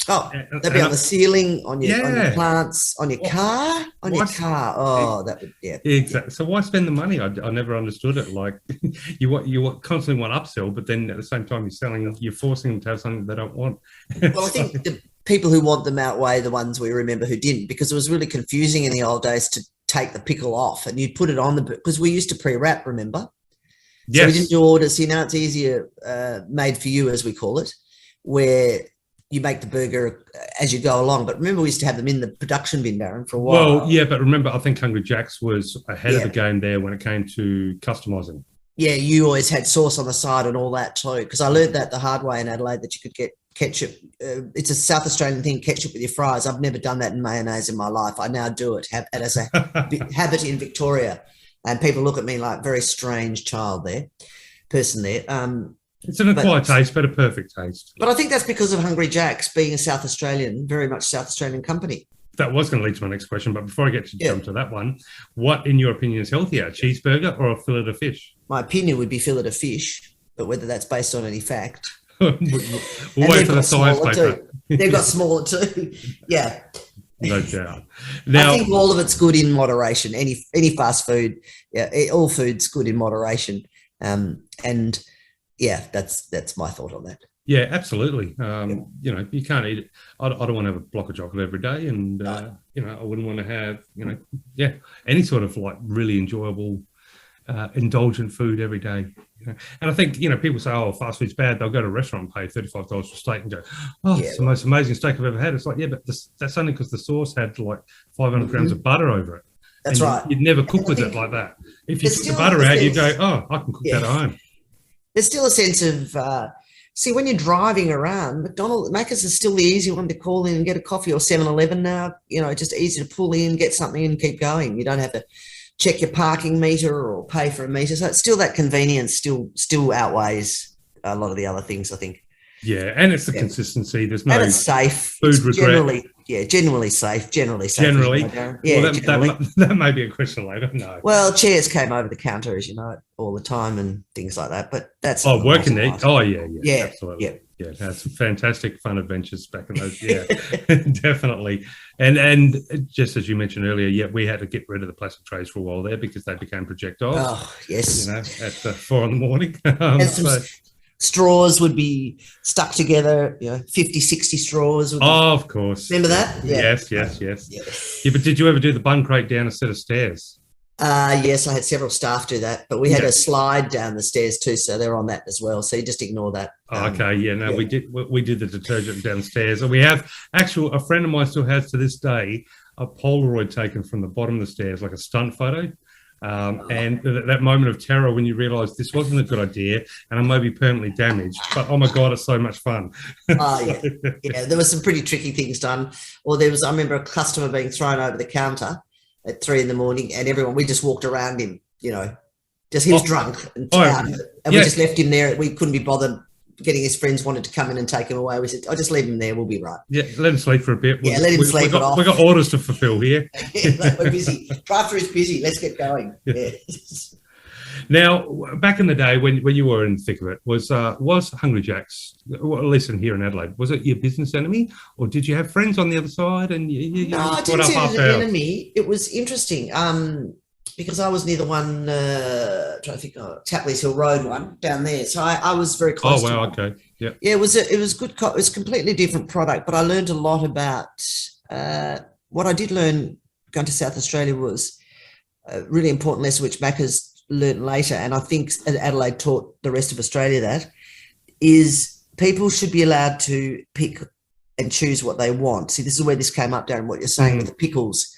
Oh, they'd be on the ceiling, on your plants, on your car, Oh, that would, exactly. So why spend the money? I never understood it. Like you constantly want upsell, but then at the same time you're forcing them to have something they don't want. Well, I think the people who want them outweigh the ones we remember who didn't, because it was really confusing in the old days to take the pickle off and you'd put it on because we used to pre-wrap, remember? Yes. So we didn't do orders. It's easier made for you, as we call it, where you make the burger as you go along. But remember, we used to have them in the production bin, Darren, for a while. Well, yeah, but remember, I think Hungry Jack's was ahead of the game there when it came to customising. Yeah, you always had sauce on the side and all that too, because I learned that the hard way in Adelaide, that you could get ketchup. It's a South Australian thing, ketchup with your fries. I've never done that in mayonnaise in my life. I now do it as a habit in Victoria. And people look at me like very strange person there. It's an acquired taste, but a perfect taste. But I think that's because of Hungry Jack's being a South Australian, very much South Australian company. That was going to lead to my next question, but before I get to jump to that one, what, in your opinion, is healthier, a cheeseburger or a fillet of fish? My opinion would be fillet of fish, but whether that's based on any fact. we'll wait for the size paper. They've got smaller too. Yeah. No doubt. Now, I think all of it's good in moderation. Any fast food, all food's good in moderation. And yeah, that's my thought on that. Yeah, absolutely. You can't eat it. I don't want to have a block of chocolate every day, and I wouldn't want to have any sort of like really enjoyable, indulgent food every day. And I think people say, "Oh, fast food's bad." They'll go to a restaurant and pay $35 for steak and go, "Oh, it's the most amazing steak I've ever had." It's like, but that's only because the sauce had like 500 grams of butter over it. That's right. You'd never cook with it like that. If you took the butter out, you'd go, "Oh, I can cook that at home." There's still a sense of see, when you're driving around, Macca's is still the easy one to call in and get a coffee, or 7-Eleven now. Just easy to pull in, get something and keep going. You don't have to check your parking meter or pay for a meter. So it's still that convenience still outweighs a lot of the other things, I think. Yeah, and it's the consistency. There's no, and it's safe. Food regret. Generally safe. Generally safe. Generally. Yeah, that may be a question later. No. Well, chairs came over the counter, as you know, all the time and things like that. But that's working there. Oh, yeah, absolutely. Yeah. Yeah, that's fantastic fun adventures back in those. Yeah, definitely. And just as you mentioned earlier, we had to get rid of the plastic trays for a while there because they became projectiles. Oh, yes. At 4 a.m. And some straws would be stuck together, 50, 60 straws. Of course. Remember that? Yeah. Yes. Yeah, but did you ever do the bun crate down a set of stairs? Yes, I had several staff do that, but we had a slide down the stairs too, so they're on that as well. So you just ignore that. We did the detergent downstairs, and we have a friend of mine still has to this day a Polaroid taken from the bottom of the stairs, like a stunt photo. And that moment of terror when you realise this wasn't a good idea and I may be permanently damaged, but oh my God, it's so much fun. Yeah, there were some pretty tricky things done. Or I remember a customer being thrown over the counter at 3 a.m, and we just walked around him, he was drunk and tired, and we just left him there. We couldn't be bothered getting his friends wanted to come in and take him away. We said, "I'll just leave him there. We'll be right." Yeah, let him sleep for a bit. Let him sleep it off. We've got orders to fulfill here. We're busy. Drive-through is busy. Let's get going. Yeah. Now, back in the day when you were in the thick of it, was Hungry Jack's, well, at least in here in Adelaide, was it your business enemy, or did you have friends on the other side? And no, I didn't see it as an enemy. It was interesting because I was near the one, trying to think, Tapley's Hill Road one down there. So I was very close. Oh wow, okay, yeah. Yeah, it was good. It was a completely different product, but I learned a lot about what I did learn going to South Australia was a really important lesson, which Macca's learned later, and I think Adelaide taught the rest of Australia that, is people should be allowed to pick and choose what they want. See, this is where this came up, Darren, what you're saying with the pickles.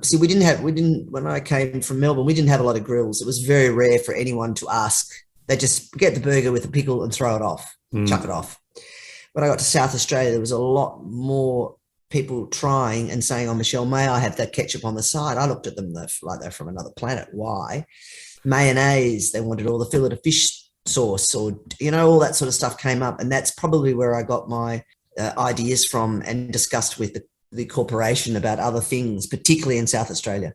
See, when I came from Melbourne, we didn't have a lot of grills. It was very rare for anyone to ask. They just get the burger with a pickle and throw it off, chuck it off. When I got to South Australia, there was a lot more people trying and saying, "Oh, Michelle, may I have that ketchup on the side?" I looked at them like they're from another planet. Why? Mayonnaise, they wanted all the fillet of fish sauce, or, you know, all that sort of stuff came up. And that's probably where I got my ideas from and discussed with the corporation about other things, particularly in South Australia.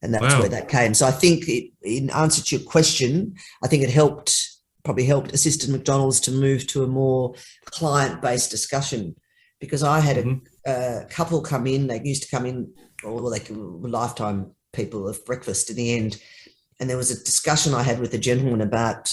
And that's where that came. So I think in answer to your question, I think it probably helped assisted McDonald's to move to a more client-based discussion, because I had a couple come in. They used to come in, or they were lifetime people of breakfast in the end. And there was a discussion I had with a gentleman about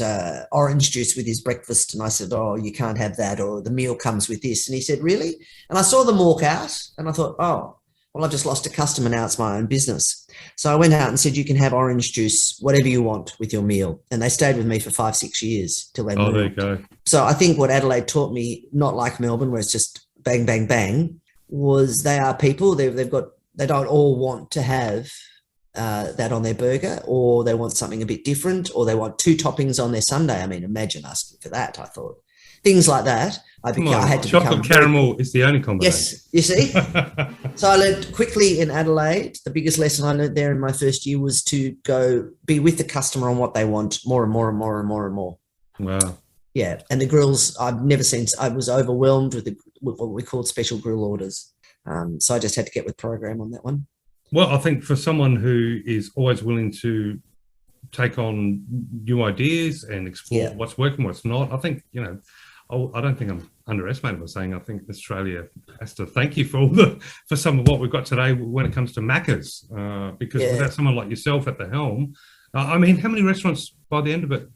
orange juice with his breakfast. And I said, "Oh, you can't have that, or the meal comes with this." And he said, "Really?" And I saw them walk out, and I thought, "Oh, well, I've just lost a customer. Now it's my own business." So I went out and said, "You can have orange juice, whatever you want with your meal." And they stayed with me for 5-6 years till they moved. There you go. So I think what Adelaide taught me, not like Melbourne, where it's just bang, bang, bang, was they are people. They don't all want to have that on their burger, or they want something a bit different, or they want 2 toppings on their sundae. I mean, imagine asking for that. I thought things like that. I had to chocolate caramel is the only combination. Yes, you see. So I learned quickly in Adelaide. The biggest lesson I learned there in my first year was to go be with the customer on what they want, more and more and more and more and more. Wow. Yeah, and the grills I've never seen. I was overwhelmed with what we called special grill orders. So I just had to get with program on that one. Well, I think for someone who is always willing to take on new ideas and explore what's working, what's not, I think, you know, I don't think I'm underestimating by saying I think Australia has to thank you for some of what we've got today when it comes to Macca's, because without someone like yourself at the helm, I mean, how many restaurants by the end of it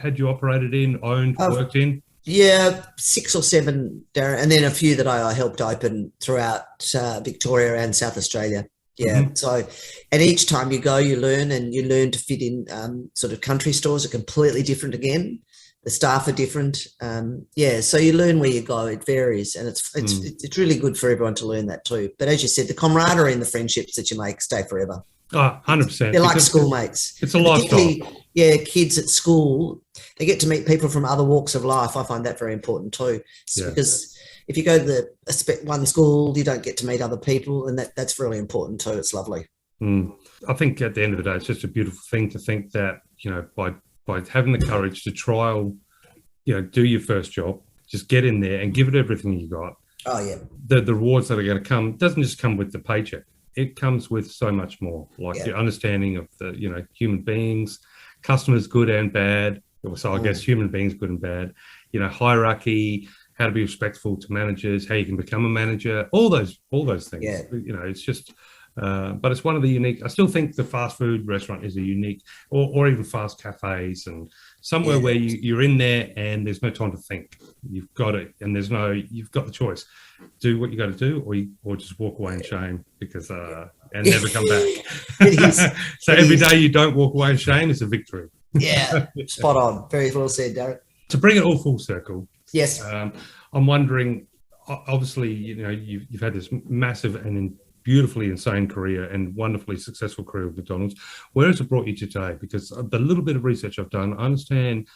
had you operated in, owned, worked in? Yeah, 6 or 7, Darren, and then a few that I helped open throughout Victoria and South Australia. Yeah. So, and each time you go, you learn to fit in. Sort of country stores are completely different again. The staff are different. So you learn where you go. It varies, and it's really good for everyone to learn that too. But as you said, the camaraderie and the friendships that you make stay forever. 100%. They're like schoolmates. It's a lifestyle. Yeah, kids at school, they get to meet people from other walks of life. I find that very important too, because if you go to one school, you don't get to meet other people, and that's really important too. It's lovely. I think at the end of the day, it's just a beautiful thing to think that, you know, by having the courage to trial, you know, do your first job, just get in there and give it everything you got. Oh, yeah. The rewards that are going to come doesn't just come with the paycheck. It comes with so much more, like your understanding of the, you know, human beings, customers, good and bad. So I guess human beings, good and bad, you know, hierarchy, how to be respectful to managers, how you can become a manager, all those things. Yeah. You know, it's just, but it's one of the unique. I still think the fast food restaurant is a unique, or even fast cafes, and somewhere where you're in there and there's no time to think. You've got it, and you've got the choice. Do what you got to do, or just walk away in shame because and never come back. It is. So every day you don't walk away in shame is a victory. Yeah, spot on. Very well said, Darren. To bring it all full circle. Yes. I'm wondering, obviously, you know, you've had this massive and beautifully insane career and wonderfully successful career with McDonald's. Where has it brought you today? Because the little bit of research I've done, I understand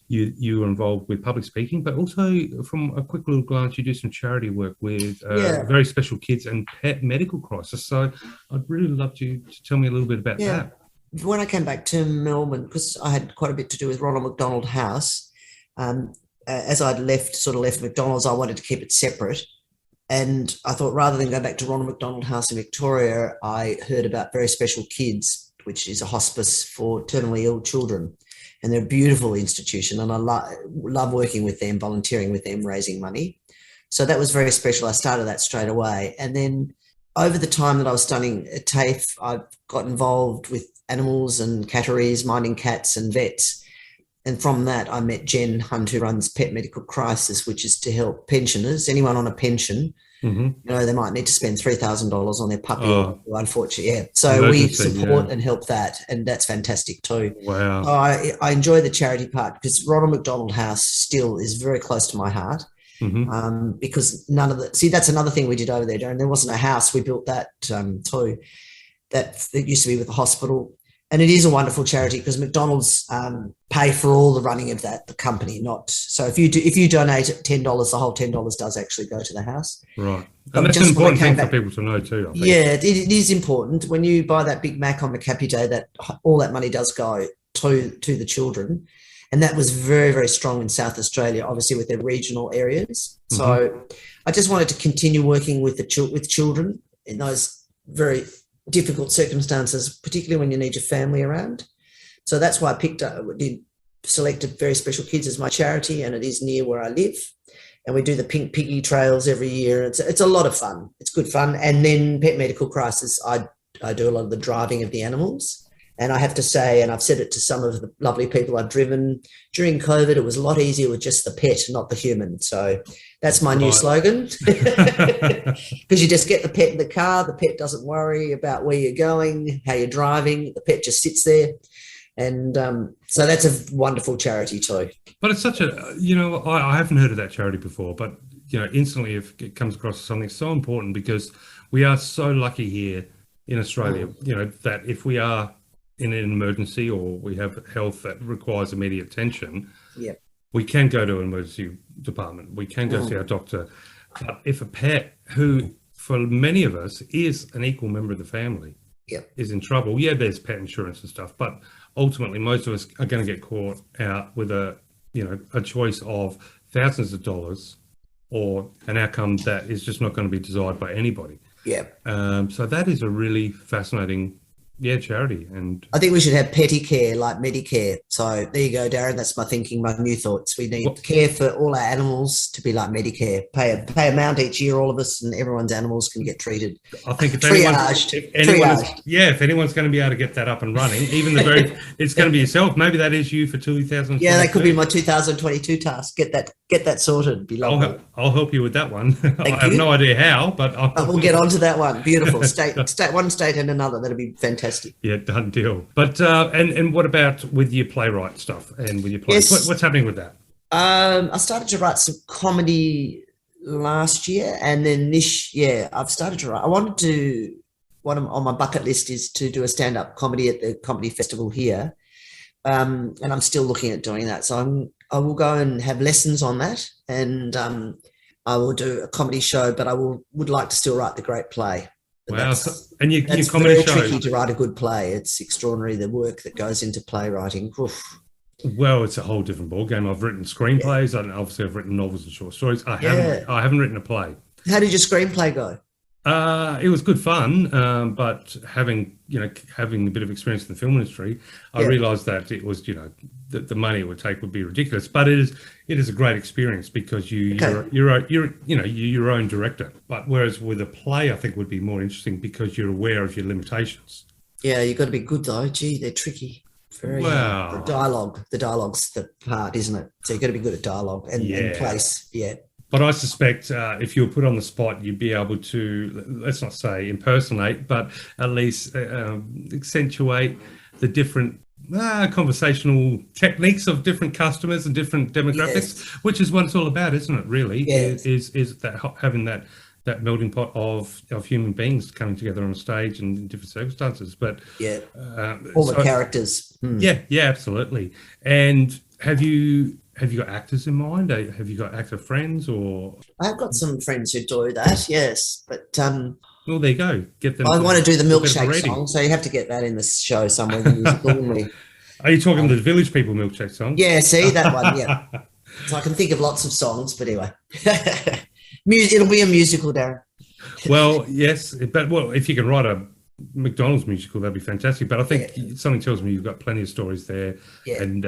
you were involved with public speaking, but also from a quick little glance, you do some charity work with very special kids and pet medical crisis. So I'd really love you to tell me a little bit about that. When I came back to Melbourne, because I had quite a bit to do with Ronald McDonald House, as I'd left McDonald's, I wanted to keep it separate. And I thought rather than go back to Ronald McDonald House in Victoria, I heard about Very Special Kids, which is a hospice for terminally ill children. And they're a beautiful institution. And I love working with them, volunteering with them, raising money. So that was very special. I started that straight away. And then over the time that I was studying at TAFE, I got involved with animals and catteries, minding cats and vets. And from that, I met Jen Hunt, who runs Pet Medical Crisis, which is to help pensioners, anyone on a pension. You know, they might need to spend $3,000 on their puppy, unfortunately. So we support and help that, and that's fantastic too. Wow. I enjoy the charity part because Ronald McDonald House still is very close to my heart. because that's another thing we did over there, Darren. There wasn't a house. We built that too. That used to be with the hospital. And it is a wonderful charity because McDonald's pay for all the running of the company. So if you donate $10, the whole $10 does actually go to the house. Right. And that's an important thing for people to know too, I think. Yeah, it is important. When you buy that Big Mac on Macappy Day, that all that money does go to the children. And that was very, very strong in South Australia, obviously with their regional areas. So I just wanted to continue working with children in those very difficult circumstances, particularly when you need your family around. So that's why I selected Very Special Kids as my charity, and it is near where I live. And we do the Pink Piggy trails every year. It's a lot of fun. It's good fun. And then Pet Medical Crisis, I do a lot of the driving of the animals. And I have to say, and I've said it to some of the lovely people I've driven, during COVID, it was a lot easier with just the pet, not the human. So that's my new slogan. Because you just get the pet in the car. The pet doesn't worry about where you're going, how you're driving. The pet just sits there. And so that's a wonderful charity too. But it's such a, I haven't heard of that charity before, but, instantly if it comes across as something so important, because we are so lucky here in Australia, that if we are in an emergency or we have health that requires immediate attention, we can go to an emergency department. We can go see our doctor. But if a pet who, for many of us, is an equal member of the family, is in trouble, there's pet insurance and stuff, but ultimately most of us are going to get caught out with a choice of thousands of dollars or an outcome that is just not going to be desired by anybody. So that is a really fascinating charity. And I think we should have petty care like Medicare. So there you go, Darren. That's my thinking, my new thoughts. We need care for all our animals to be like Medicare. Pay amount each year, all of us, and everyone's animals can get treated. I think if anyone's going to be able to get that up and running, even it's going to be yourself. Maybe that is you for 2022. Yeah, that could be my 2022 task. Get that sorted. Be lovely. I'll help you with that one. I have no idea how, but we'll get onto that one. Beautiful. One state and another. That'll be fantastic. Yeah, done deal. But and what about with your playwright stuff and with your plays? Yes. What's happening with that? I started to write some comedy last year, and then this year I've started to write. One on my bucket list is to do a stand-up comedy at the comedy festival here, and I'm still looking at doing that. So I will go and have lessons on that, and I will do a comedy show. But I would like to still write the great play. Wow. And your comedy very show. Tricky to write a good play. It's extraordinary, the work that goes into playwriting. Oof. Well, it's a whole different ballgame. I've written screenplays. Obviously, I've written novels and short stories. I haven't written a play. How did your screenplay go? It was good fun, but having a bit of experience in the film industry, I realised that it was the money it would take would be ridiculous. But it is a great experience because you're your own director. But whereas with a play, I think would be more interesting because you're aware of your limitations. Yeah, you've got to be good though. Gee, they're tricky. Very the dialogue's the part, isn't it? So you've got to be good at dialogue and place. Yeah. But I suspect if you were put on the spot, you'd be able to, let's not say impersonate, but at least accentuate the different conversational techniques of different customers and different demographics, which is what it's all about, isn't it, really? Is that having that melting pot of human beings coming together on a stage and in different circumstances. But all the characters. Yeah, absolutely. And have you got actors in mind? Have you got actor friends or? I've got some friends who do that, yes. But well, there you go. Get them. I want to do the milkshake song, so you have to get that in the show somewhere. Are you talking the Village People milkshake song? Yeah, see that one. Yeah. So I can think of lots of songs, but anyway, it'll be a musical, Darren. Well, yes, but if you can write a McDonald's musical, that'd be fantastic. But I think something tells me you've got plenty of stories there, and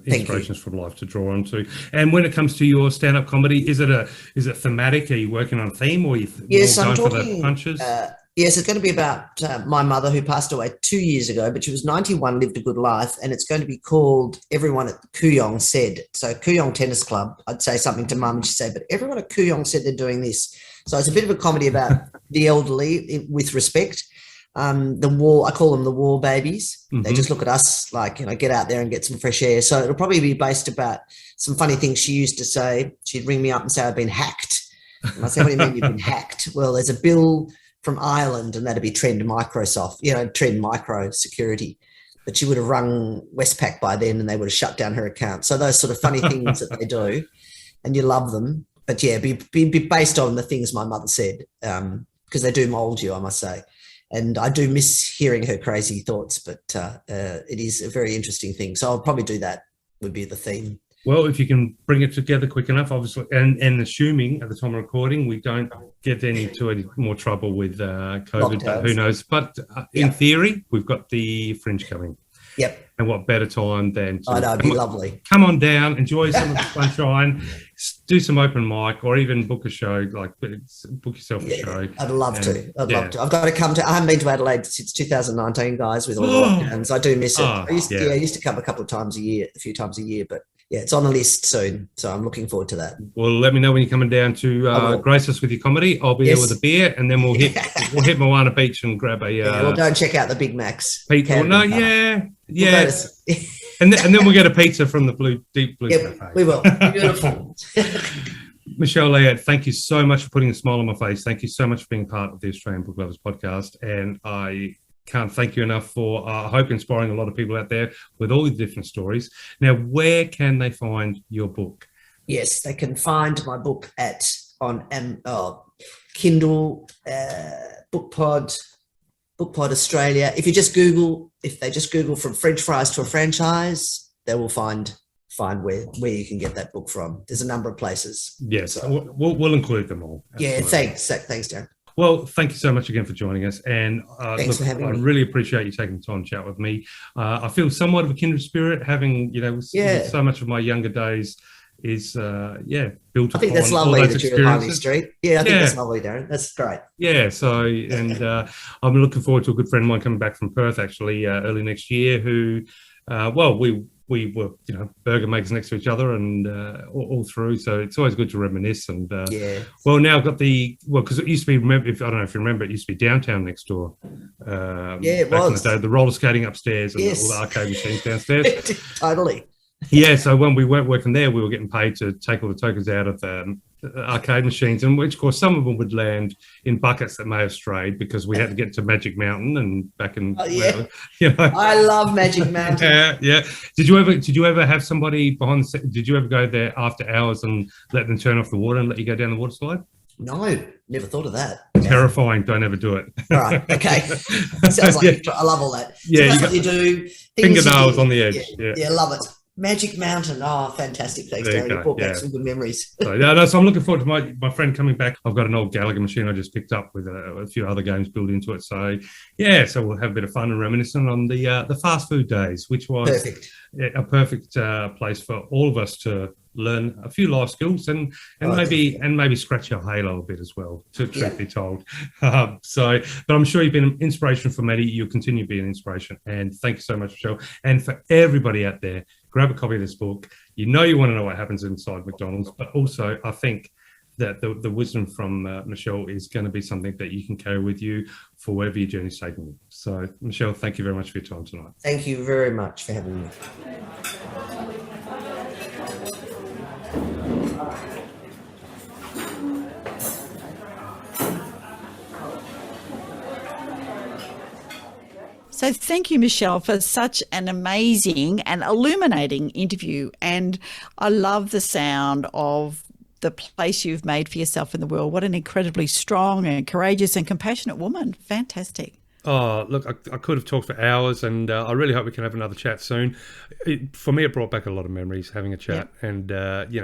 inspirations from life to draw onto. And when it comes to your stand-up comedy, is it thematic? Are you working on a theme, or are you I'm talking, for the punches? Yes, it's going to be about my mother, who passed away 2 years ago, but she was 91, lived a good life, and it's going to be called Everyone at Kooyong Said. So Kooyong Tennis Club, I'd say something to Mum, and she'd say, but everyone at Kooyong said they're doing this. So it's a bit of a comedy about the elderly with respect. The war, I call them the war babies. Mm-hmm. They just look at us like, get out there and get some fresh air. So it'll probably be based about some funny things she used to say. She'd ring me up and say, I've been hacked. And I say, what do you mean you've been hacked? Well, there's a bill from Ireland, and that'd be Trend Microsoft, Trend Micro Security. But she would have rung Westpac by then and they would have shut down her account. So those sort of funny things that they do, and you love them. But yeah, be based on the things my mother said, because they do mold you, I must say. And I do miss hearing her crazy thoughts, but it is a very interesting thing. So I'll probably do that, would be the theme. Well, if you can bring it together quick enough, obviously, and assuming at the time of recording we don't get into any more trouble with COVID, but who knows? But in theory, we've got the Fringe coming. Yep. And what better time than to it'd be lovely. Come on down, enjoy some of the sunshine, do some open mic, or even book a show, like book yourself a show. I'd love to. I've got to come to. I haven't been to Adelaide since 2019, guys, with all the lockdowns. I do miss it. I used to come a few times a year, but yeah, it's on the list soon, so I'm looking forward to that. Well, let me know when you're coming down to grace us with your comedy. I'll be there with a beer, and then we'll hit Moana Beach and grab a. Well, don't check out the Big Macs. Pizza. And then we'll get a pizza from the Deep Blue Cafe. We will. Beautiful. Michele Layet, thank you so much for putting a smile on my face. Thank you so much for being part of the Australian Book Lovers podcast, and I can't thank you enough for, I hope, inspiring a lot of people out there with all the different stories. Now, where can they find your book? Yes, they can find my book on Kindle, BookPod Australia. If they just Google from French fries to a franchise, they will find where you can get that book from. There's a number of places. Yes, so, we'll include them all. Absolutely. Yeah, thanks, Darren. Well, thank you so much again for joining us. And thanks for having me. I really appreciate you taking the time to chat with me. I feel somewhat of a kindred spirit, having, so much of my younger days is, built upon. I think that's lovely that you're in Harley Street. Yeah, I think that's lovely, Darren. That's great. Yeah, so, and I'm looking forward to a good friend of mine coming back from Perth, actually, early next year, who, we were, burger makers next to each other and all through. So it's always good to reminisce. And well, now I've got because it used to be, I don't know if you remember, it used to be downtown next door. It back was. In the day, the roller skating upstairs and all the arcade machines downstairs. Totally. Yeah, so when we weren't working there, we were getting paid to take all the tokens out of the arcade machines, and which, of course, some of them would land in buckets that may have strayed because we had to get to Magic Mountain and back in. I love Magic Mountain. Yeah. Did you ever have somebody behind the? Did you ever go there after hours and let them turn off the water and let you go down the water slide? No, never thought of that. Terrifying. Don't ever do it. All right. Okay. Sounds like I love all that. So yeah, that's what you do. Fingernails on the edge. Yeah, love it. Magic Mountain. Oh, fantastic. Thanks, Darren. You brought back some good memories. So I'm looking forward to my friend coming back. I've got an old Gallagher machine I just picked up with a few other games built into it. So, so we'll have a bit of fun and reminiscing on the fast food days, which was a perfect place for all of us to learn a few life skills and maybe scratch our halo a bit as well, to truth be told. But I'm sure you've been an inspiration for many. You'll continue to be an inspiration. And thank you so much, Michele. And for everybody out there, grab a copy of this book. You want to know what happens inside McDonald's, but also I think that the wisdom from Michele is going to be something that you can carry with you for whatever your journey's taking you. So, Michele, thank you very much for your time tonight. Thank you very much for having me. So thank you, Michele, for such an amazing and illuminating interview. And I love the sound of the place you've made for yourself in the world. What an incredibly strong and courageous and compassionate woman. Fantastic. Oh, look, I could have talked for hours, and I really hope we can have another chat soon. For me, it brought back a lot of memories, having a chat, and,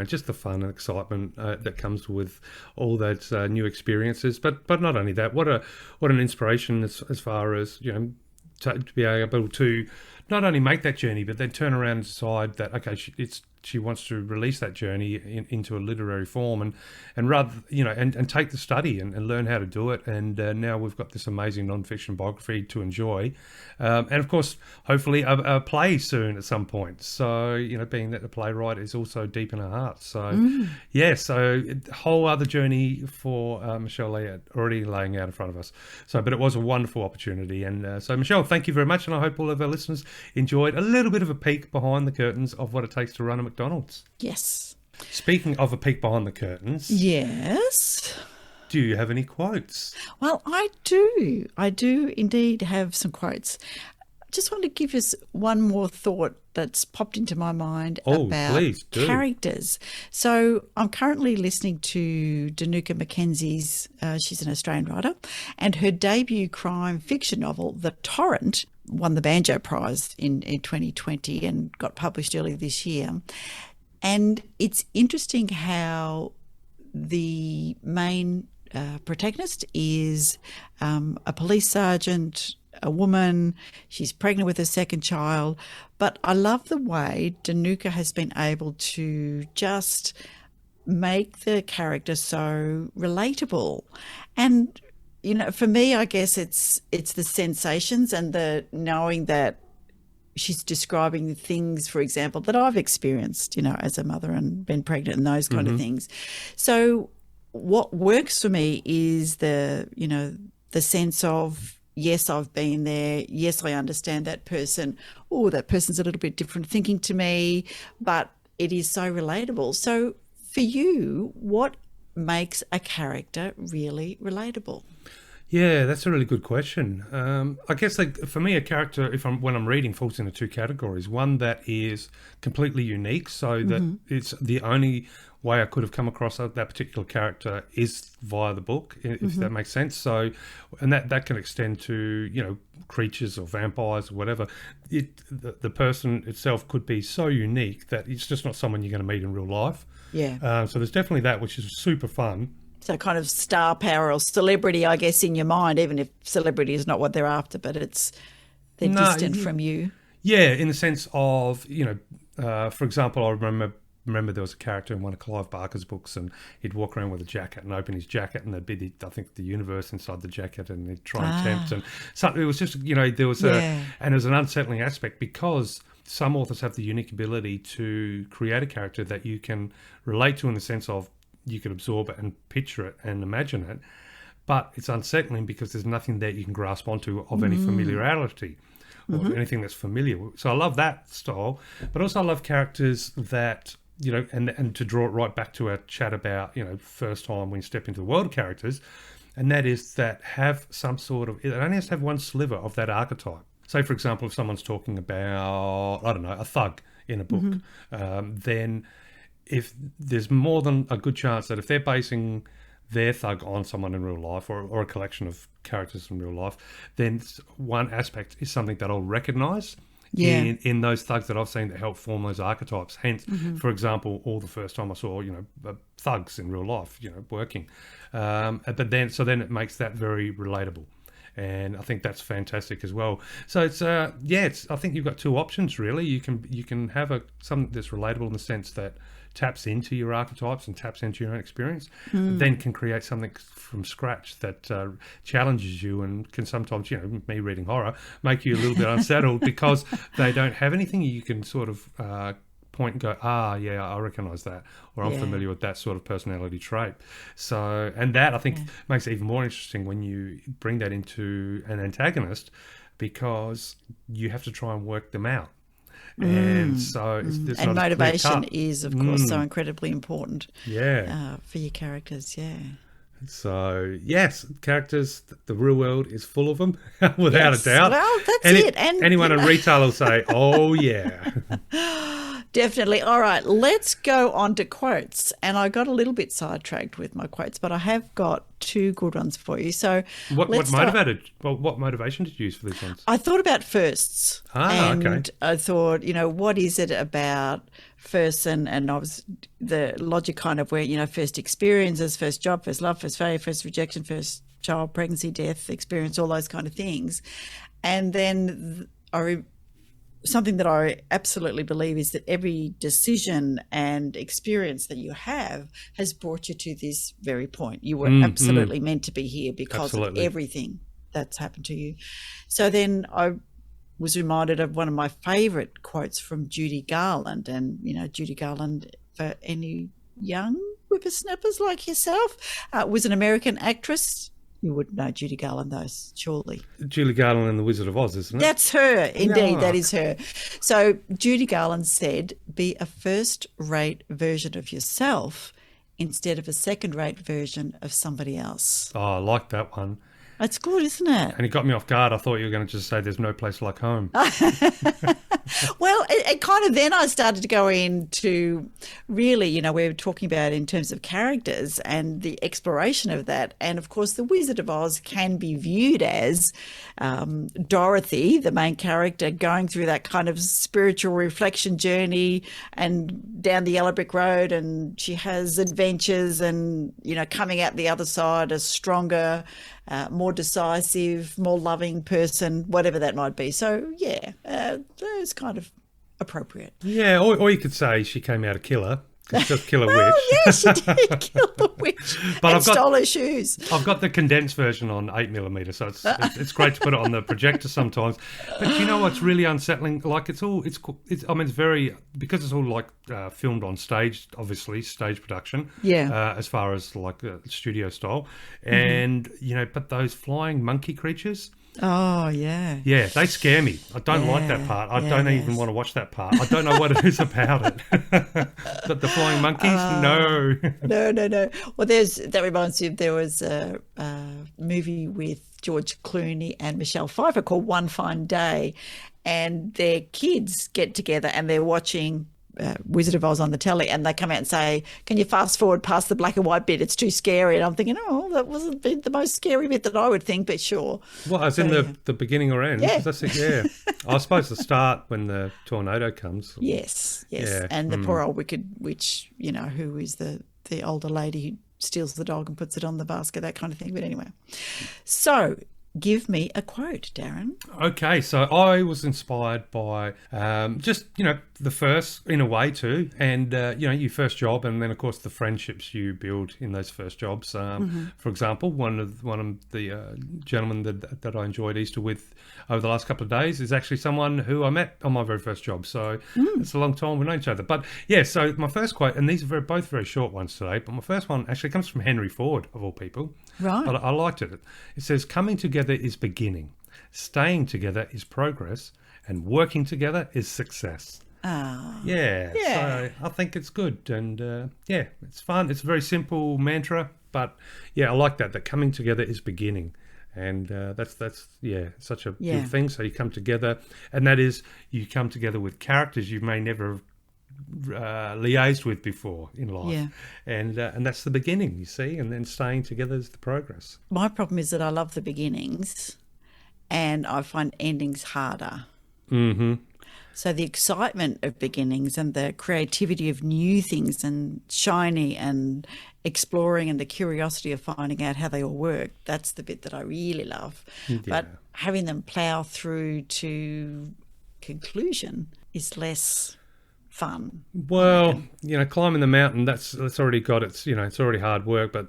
just the fun and excitement that comes with all those new experiences. But not only that, what an inspiration as far as, to be able to not only make that journey, but then turn around and decide that, okay, it's she wants to release that journey into a literary form and rather, and take the study and learn how to do it. And now we've got this amazing non-fiction biography to enjoy. And of course, hopefully a play soon at some point. So, being that the playwright is also deep in her heart. So, so a whole other journey for Michele Layet already laying out in front of us. So, but it was a wonderful opportunity. And so, Michele, thank you very much. And I hope all of our listeners enjoyed a little bit of a peek behind the curtains of what it takes to run a McDonald's. Yes. Speaking of a peek behind the curtains. Yes. Do you have any quotes? Well, I do. I do indeed have some quotes. I just want to give us one more thought that's popped into my mind about please do. Characters. So I'm currently listening to Danuka Mackenzie's, she's an Australian writer, and her debut crime fiction novel, The Torrent, won the Banjo Prize in 2020 and got published earlier this year. And it's interesting how the main protagonist is a police sergeant, a woman. She's pregnant with her second child. But I love the way Danuka has been able to just make the character so relatable. And, for me, I guess it's the sensations and the knowing that she's describing the things, for example, that I've experienced, as a mother and been pregnant and those kind of things. So what works for me is the sense of, yes, I've been there. Yes, I understand that person. Oh, that person's a little bit different thinking to me, but it is so relatable. So for you, what makes a character really relatable? Yeah, that's a really good question. I guess for me, a character, when I'm reading, falls into two categories. One that is completely unique, so that it's the only way I could have come across that particular character is via the book, if that makes sense. So, and that can extend to, creatures or vampires or whatever. The person itself could be so unique that it's just not someone you're going to meet in real life. Yeah. So there's definitely that, which is super fun. So kind of star power or celebrity, I guess, in your mind, even if celebrity is not what they're after, but they're distant from you. Yeah, in the sense of, for example, I remember there was a character in one of Clive Barker's books, and he'd walk around with a jacket and open his jacket, and there'd be, I think, the universe inside the jacket, and he'd try and tempt. And something, it was just, there was and it was an unsettling aspect because some authors have the unique ability to create a character that you can relate to in the sense of, you could absorb it and picture it and imagine it, but it's unsettling because there's nothing there you can grasp onto of any familiarity or anything that's familiar. So I love that style, but also I love characters that, and to draw it right back to our chat about, first time when you step into the world of characters, and that is that have some sort of, it only has to have one sliver of that archetype. Say, for example, if someone's talking about, I don't know, a thug in a book, then if there's more than a good chance that if they're basing their thug on someone in real life or a collection of characters in real life, then one aspect is something that I'll recognise in those thugs that I've seen that help form those archetypes. Hence, for example, the first time I saw, thugs in real life, working. But then it makes that very relatable. And I think that's fantastic as well. So it's I think you've got two options really. You can have something that's relatable in the sense that taps into your archetypes and taps into your own experience, then can create something from scratch that challenges you and can sometimes, me reading horror, make you a little bit unsettled because they don't have anything you can sort of point and go, I recognise that, or I'm familiar with that sort of personality trait. So, and that I think makes it even more interesting when you bring that into an antagonist because you have to try and work them out. And so it's and not motivation is, of course, so incredibly important for your characters. So yes, characters, the real world is full of them without a doubt. Well, that's it. And anyone in retail will say, oh yeah. Definitely. All right, let's go on to quotes. And I got a little bit sidetracked with my quotes, but I have got two good ones for you. So what motivation did you use for these ones? I thought about firsts. Okay. I thought, what is it about first and I was the logic kind of where, first experiences, first job, first love, first failure, first rejection, first child, pregnancy, death, experience, all those kind of things. And then something that I absolutely believe is that every decision and experience that you have has brought you to this very point. You were absolutely meant to be here because of everything that's happened to you. So then I was reminded of one of my favourite quotes from Judy Garland. And, you know, Judy Garland, for any young whippersnappers like yourself, was an American actress. You would know Judy Garland, though, surely. Judy Garland and the Wizard of Oz, isn't it? That's her, indeed. That is her. So Judy Garland said, be a first-rate version of yourself instead of a second-rate version of somebody else. Oh, I like that one. It's good, isn't it? And it got me off guard. I thought you were going to just say there's no place like home. Well, it kind of then I started to go into really, you know, we were talking about in terms of characters and the exploration of that. And of course, the Wizard of Oz can be viewed as Dorothy, the main character, going through that kind of spiritual reflection journey and down the yellow brick road. And she has adventures and, you know, coming out the other side a stronger, more decisive, more loving person, whatever that might be. So, yeah, that's kind of appropriate. Yeah, or you could say she came out a killer. Just kill a witch. Oh, yes, she did kill the witch and stole her shoes. I've got the condensed version on 8mm, so it's great to put it on the projector sometimes. But you know what's really unsettling? Like it's very, because it's all like filmed on stage, obviously stage production. Yeah. As far as like studio style, and you know, but those flying monkey creatures. Oh, yeah. Yeah, they scare me. I don't like that part. I don't even want to watch that part. I don't know what it is about it. But the flying monkeys, no. No. Well, that reminds me, there was a movie with George Clooney and Michelle Pfeiffer called One Fine Day, and their kids get together and they're watching Wizard of Oz on the telly, and they come out and say, can you fast forward past the black and white bit? It's too scary. And I'm thinking, that wasn't the most scary bit that I would think, but sure. Well, as in the beginning or end? Yeah. That's it, yeah. I suppose the start when the tornado comes. Yes. Yeah. And the poor old wicked witch, you know, who is the older lady who steals the dog and puts it on the basket, that kind of thing. But anyway, so give me a quote, Darren. Okay, so I was inspired by just, you know, the first, in a way too, and, you know, your first job, and then, of course, the friendships you build in those first jobs. For example, one of the gentlemen that I enjoyed Easter with over the last couple of days is actually someone who I met on my very first job. So it's a long time we've known each other. But, yeah, so my first quote, and these are both very short ones today, but my first one actually comes from Henry Ford, of all people. Right. But I liked it. It says, coming together is beginning, staying together is progress, and working together is success. Oh. Yeah. So I think it's good. And, yeah, it's fun. It's a very simple mantra. But, yeah, I like that coming together is beginning. And that's such a good thing. So you come together, and that is you come together with characters you may never have liaised with before in life, and that's the beginning, you see, and then staying together is the progress. My problem is that I love the beginnings, and I find endings harder. Mm-hmm. So the excitement of beginnings and the creativity of new things and shiny and exploring and the curiosity of finding out how they all work, that's the bit that I really love. Yeah. But having them plough through to conclusion is less fun. Well, you know, climbing the mountain, that's already got its, you know, it's already hard work, but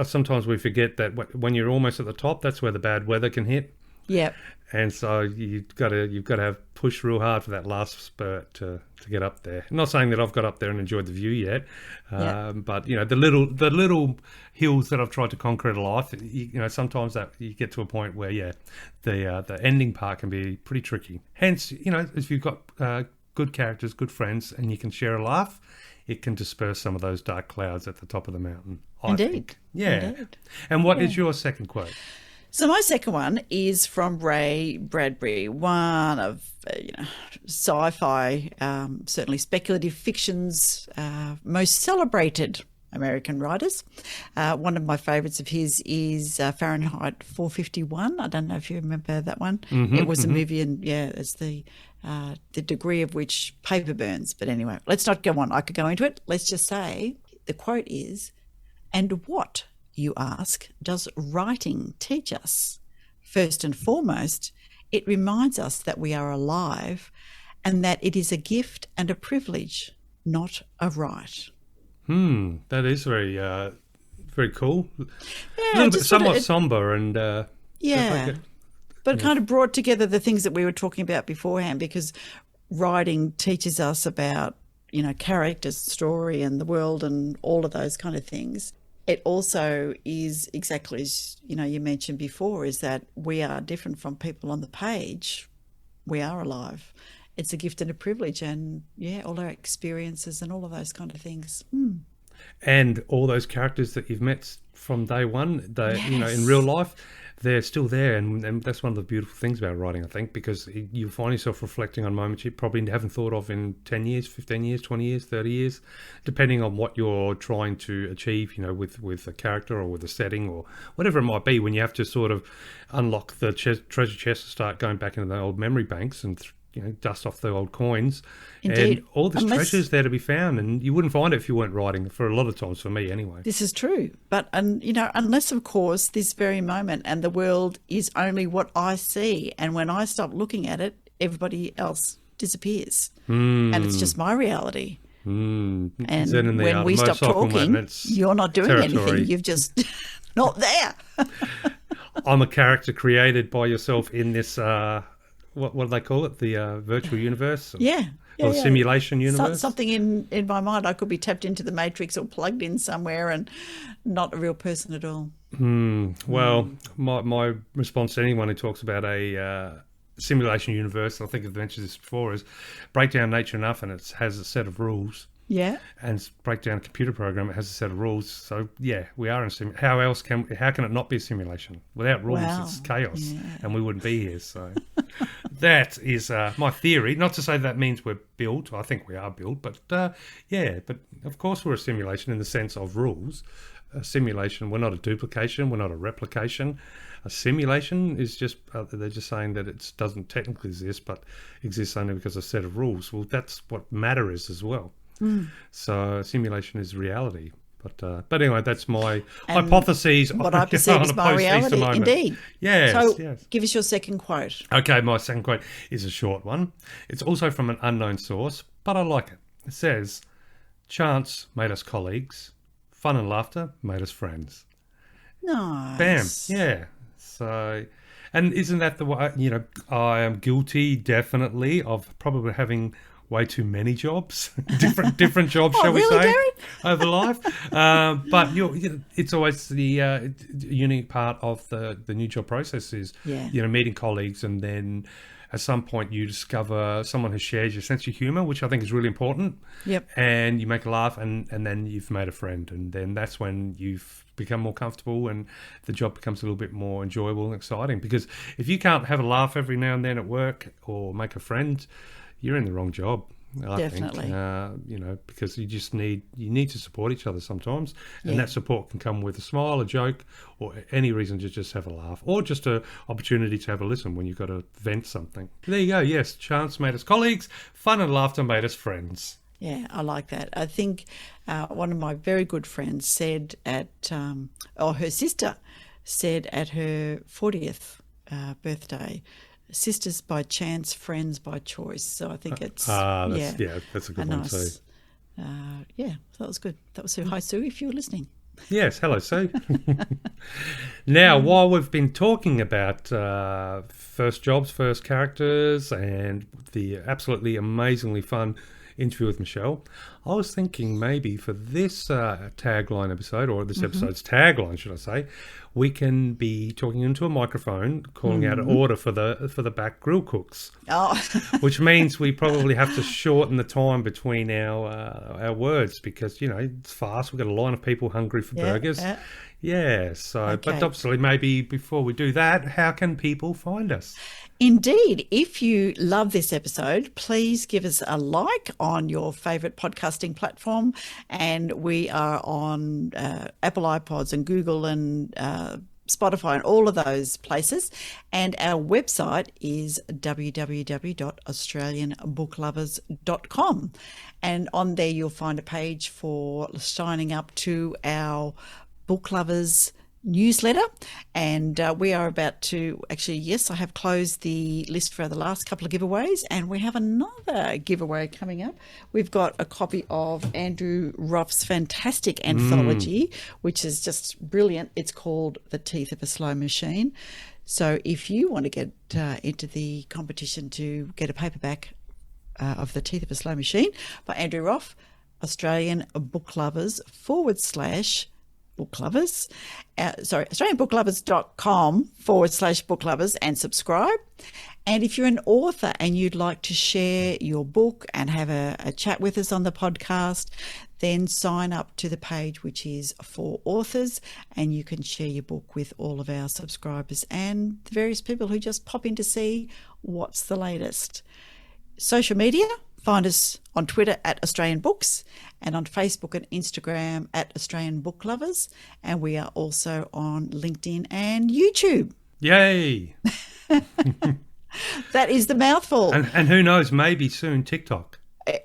sometimes we forget that when you're almost at the top, that's where the bad weather can hit. Yep. And so you've got to have push real hard for that last spurt to get up there. I'm not saying that I've got up there and enjoyed the view yet, but you know, the little hills that I've tried to conquer in life, you know, sometimes that you get to a point where the ending part can be pretty tricky. Hence, you know, if you've got good characters, good friends, and you can share a laugh, it can disperse some of those dark clouds at the top of the mountain. I think. Yeah. Indeed. And what is your second quote? So my second one is from Ray Bradbury, one of sci-fi, certainly speculative fiction's most celebrated American writers. One of my favourites of his is Fahrenheit 451. I don't know if you remember that one. Mm-hmm, it was a movie, and it's the degree of which paper burns. But anyway, let's not go on. I could go into it. Let's just say the quote is, "And what, you ask, does writing teach us? First and foremost, it reminds us that we are alive and that it is a gift and a privilege, not a right. That is very cool. Yeah, A little bit somewhat somber and but it kind of brought together the things that we were talking about beforehand, because writing teaches us about, characters, story and the world and all of those kind of things. It also is exactly as, you mentioned before, is that we are different from people on the page. We are alive. It's a gift and a privilege, and all our experiences and all of those kind of things. And all those characters that you've met from day one, in real life, they're still there, and that's one of the beautiful things about writing, I think, because you find yourself reflecting on moments you probably haven't thought of in 10 years, 15 years, 20 years, 30 years, depending on what you're trying to achieve, with a character or with a setting or whatever it might be, when you have to sort of unlock the treasure chest and start going back into the old memory banks and dust off the old coins. Indeed. And all this treasure's there to be found, and you wouldn't find it if you weren't writing, for a lot of times, for me anyway. This is true. But, unless, of course, this very moment and the world is only what I see, and when I stop looking at it, everybody else disappears. And it's just my reality. And when we stop talking, you're not doing anything. You've just not there. I'm a character created by yourself in this... What do they call it? The virtual universe? Or simulation universe? Something in my mind. I could be tapped into the Matrix or plugged in somewhere and not a real person at all. Well, my response to anyone who talks about a simulation universe, and I think I've mentioned this before, is break down nature enough and it has a set of rules. Yeah. And break down a computer program, it has a set of rules. So we are in how can it not be a simulation? Without rules, it's chaos, and we wouldn't be here. So that is my theory. Not to say that means we're built. I think we are built, but but of course we're a simulation in the sense of rules. A simulation, we're not a duplication, we're not a replication. A simulation is just, they're just saying that it doesn't technically exist, but exists only because of a set of rules. Well, that's what matter is as well. So simulation is reality. But anyway, that's my hypothesis. What I perceive is my reality, indeed. Yes, so give us your second quote. Okay, my second quote is a short one. It's also from an unknown source, but I like it. It says, "Chance made us colleagues. Fun and laughter made us friends." Nice. Bam. Yeah. So, and isn't that the way, I am guilty, definitely, of probably having way too many jobs, different jobs, shall we say, Darren? over life. But it's always the unique part of the new job process is, meeting colleagues, and then at some point you discover someone who shares your sense of humour, which I think is really important. Yep. And you make a laugh, and then you've made a friend, and then that's when you've become more comfortable and the job becomes a little bit more enjoyable and exciting. Because if you can't have a laugh every now and then at work or make a friend, you're in the wrong job, I think. Because you need to support each other sometimes, and that support can come with a smile, a joke, or any reason to just have a laugh, or just an opportunity to have a listen when you've got to vent something. There you go. Yes, chance made us colleagues, fun and laughter made us friends. Yeah, I like that. I think one of my very good friends said her sister said at her 40th birthday, "Sisters by chance, friends by choice." So I think it's that's a good one too. So that was good. That was Sue. Hi, Sue, if you're listening. Yes, hello, Sue. Now, while we've been talking about first jobs, first characters, and the absolutely amazingly fun interview with Michele, I was thinking maybe for this tagline episode, or this episode's tagline, should I say, we can be talking into a microphone, calling out an order for the back grill cooks. Oh. Which means we probably have to shorten the time between our words, because it's fast. We've got a line of people hungry for burgers. But obviously, maybe before we do that, how can people find us? Indeed. If you love this episode, please give us a like on your favourite podcasting platform. And we are on Apple iPods and Google and Spotify and all of those places. And our website is www.australianbooklovers.com. And on there you'll find a page for signing up to our Book Lovers newsletter, and we are about to actually, yes, I have closed the list for the last couple of giveaways, and we have another giveaway coming up. We've got a copy of Andrew Ruff's fantastic anthology, which is just brilliant. It's called The Teeth of a Slow Machine. So if you want to get into the competition to get a paperback of The Teeth of a Slow Machine by Andrew Ruff, Australian Book Lovers / Book Lovers, australianbooklovers.com / Book Lovers, and subscribe. And if you're an author and you'd like to share your book and have a chat with us on the podcast, then sign up to the page which is for authors, and you can share your book with all of our subscribers and the various people who just pop in to see what's the latest. Social media, find us on Twitter at Australian Books and on Facebook and Instagram at Australian Book Lovers. And we are also on LinkedIn and YouTube. Yay! That is the mouthful. And who knows, maybe soon TikTok.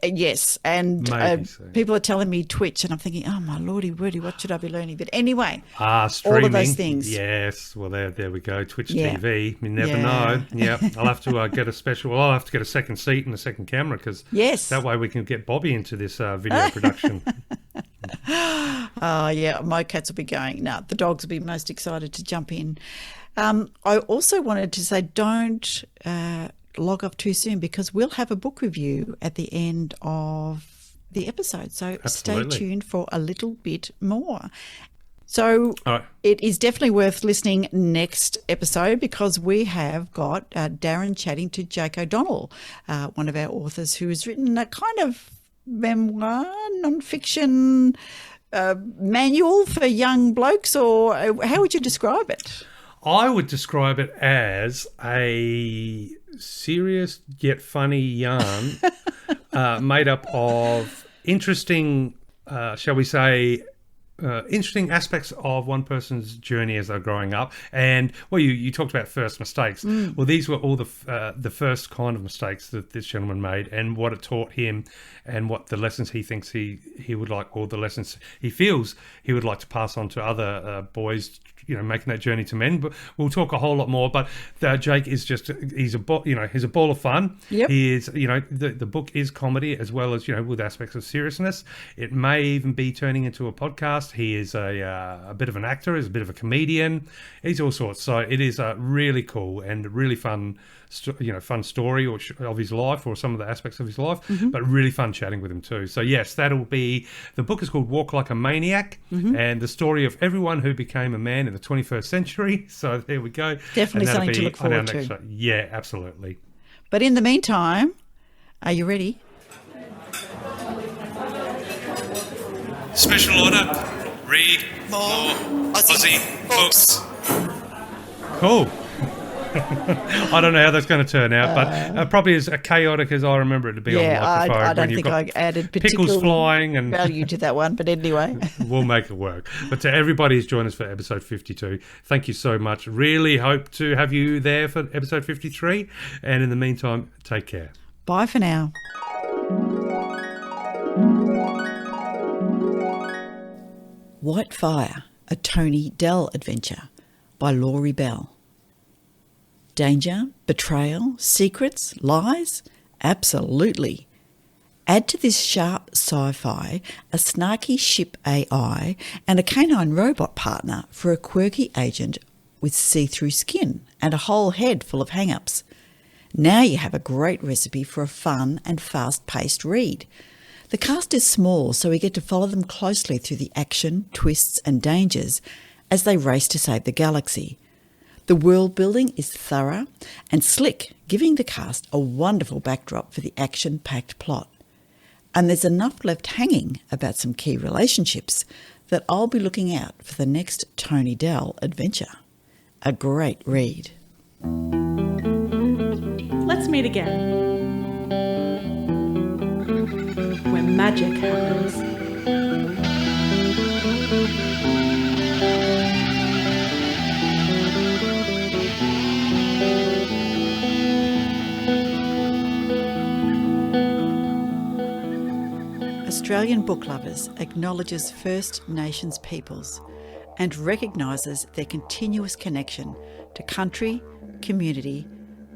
Yes, and Soon. people are telling me Twitch, and I'm thinking, oh my lordy wordy, what should I be learning? But anyway, streaming. all of those things. Yes, well there we go. Twitch TV. You never know. Yeah, I'll have to get a special. Well, I'll have to get a second seat and a second camera because that way we can get Bobby into this video production. Oh yeah, my cats will be going. No, the dogs will be most excited to jump in. I also wanted to say, don't log off too soon, because we'll have a book review at the end of the episode. So Stay tuned for a little bit more. So it is definitely worth listening next episode, because we have got Darren chatting to Jake O'Donnell, one of our authors who has written a kind of memoir, non-fiction manual for young blokes, or how would you describe it? I would describe it as a serious yet funny yarn made up of interesting, shall we say, interesting aspects of one person's journey as they're growing up. And, well, you talked about first mistakes. Well, these were all the first kind of mistakes that this gentleman made, and what it taught him, and what the lessons he thinks he would like, or the lessons he feels he would like to pass on to other boys, making that journey to men. But we'll talk a whole lot more. But Jake is he's a ball of fun. Yep. He is, the book is comedy as well as, with aspects of seriousness. It may even be turning into a podcast. He is a bit of an actor, he's a bit of a comedian. He's all sorts. So it is really cool and really fun, fun story of his life, or some of the aspects of his life, but really fun chatting with him too. So yes, that'll be, the book is called Walk Like a Maniac, and the story of everyone who became a man in the 21st century. So there we go. Definitely something to look forward to. Show. Yeah, absolutely. But in the meantime, are you ready? Special order. Read more Aussie books. Cool. I don't know how that's going to turn out, but probably as chaotic as I remember it to be on the microphone. I don't think I added pickles flying and value to that one, but anyway. We'll make it work. But to everybody who's joined us for episode 52, thank you so much. Really hope to have you there for episode 53. And in the meantime, take care. Bye for now. White Fire, a Tony Dell adventure by Laurie Bell. Danger, betrayal, secrets, lies? Absolutely. Add to this sharp sci-fi a snarky ship AI and a canine robot partner for a quirky agent with see-through skin and a whole head full of hang-ups. Now you have a great recipe for a fun and fast-paced read. The cast is small, so we get to follow them closely through the action, twists and dangers as they race to save the galaxy. The world building is thorough and slick, giving the cast a wonderful backdrop for the action-packed plot. And there's enough left hanging about some key relationships that I'll be looking out for the next Tony Dell adventure. A great read. Let's meet again, where magic happens. Australian Book Lovers acknowledges First Nations peoples and recognises their continuous connection to country, community,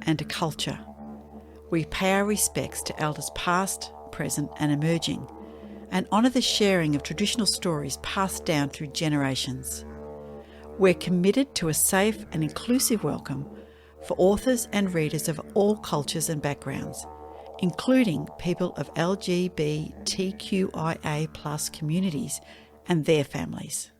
and to culture. We pay our respects to elders past, present, and emerging, and honour the sharing of traditional stories passed down through generations. We're committed to a safe and inclusive welcome for authors and readers of all cultures and backgrounds, including people of LGBTQIA+ communities and their families.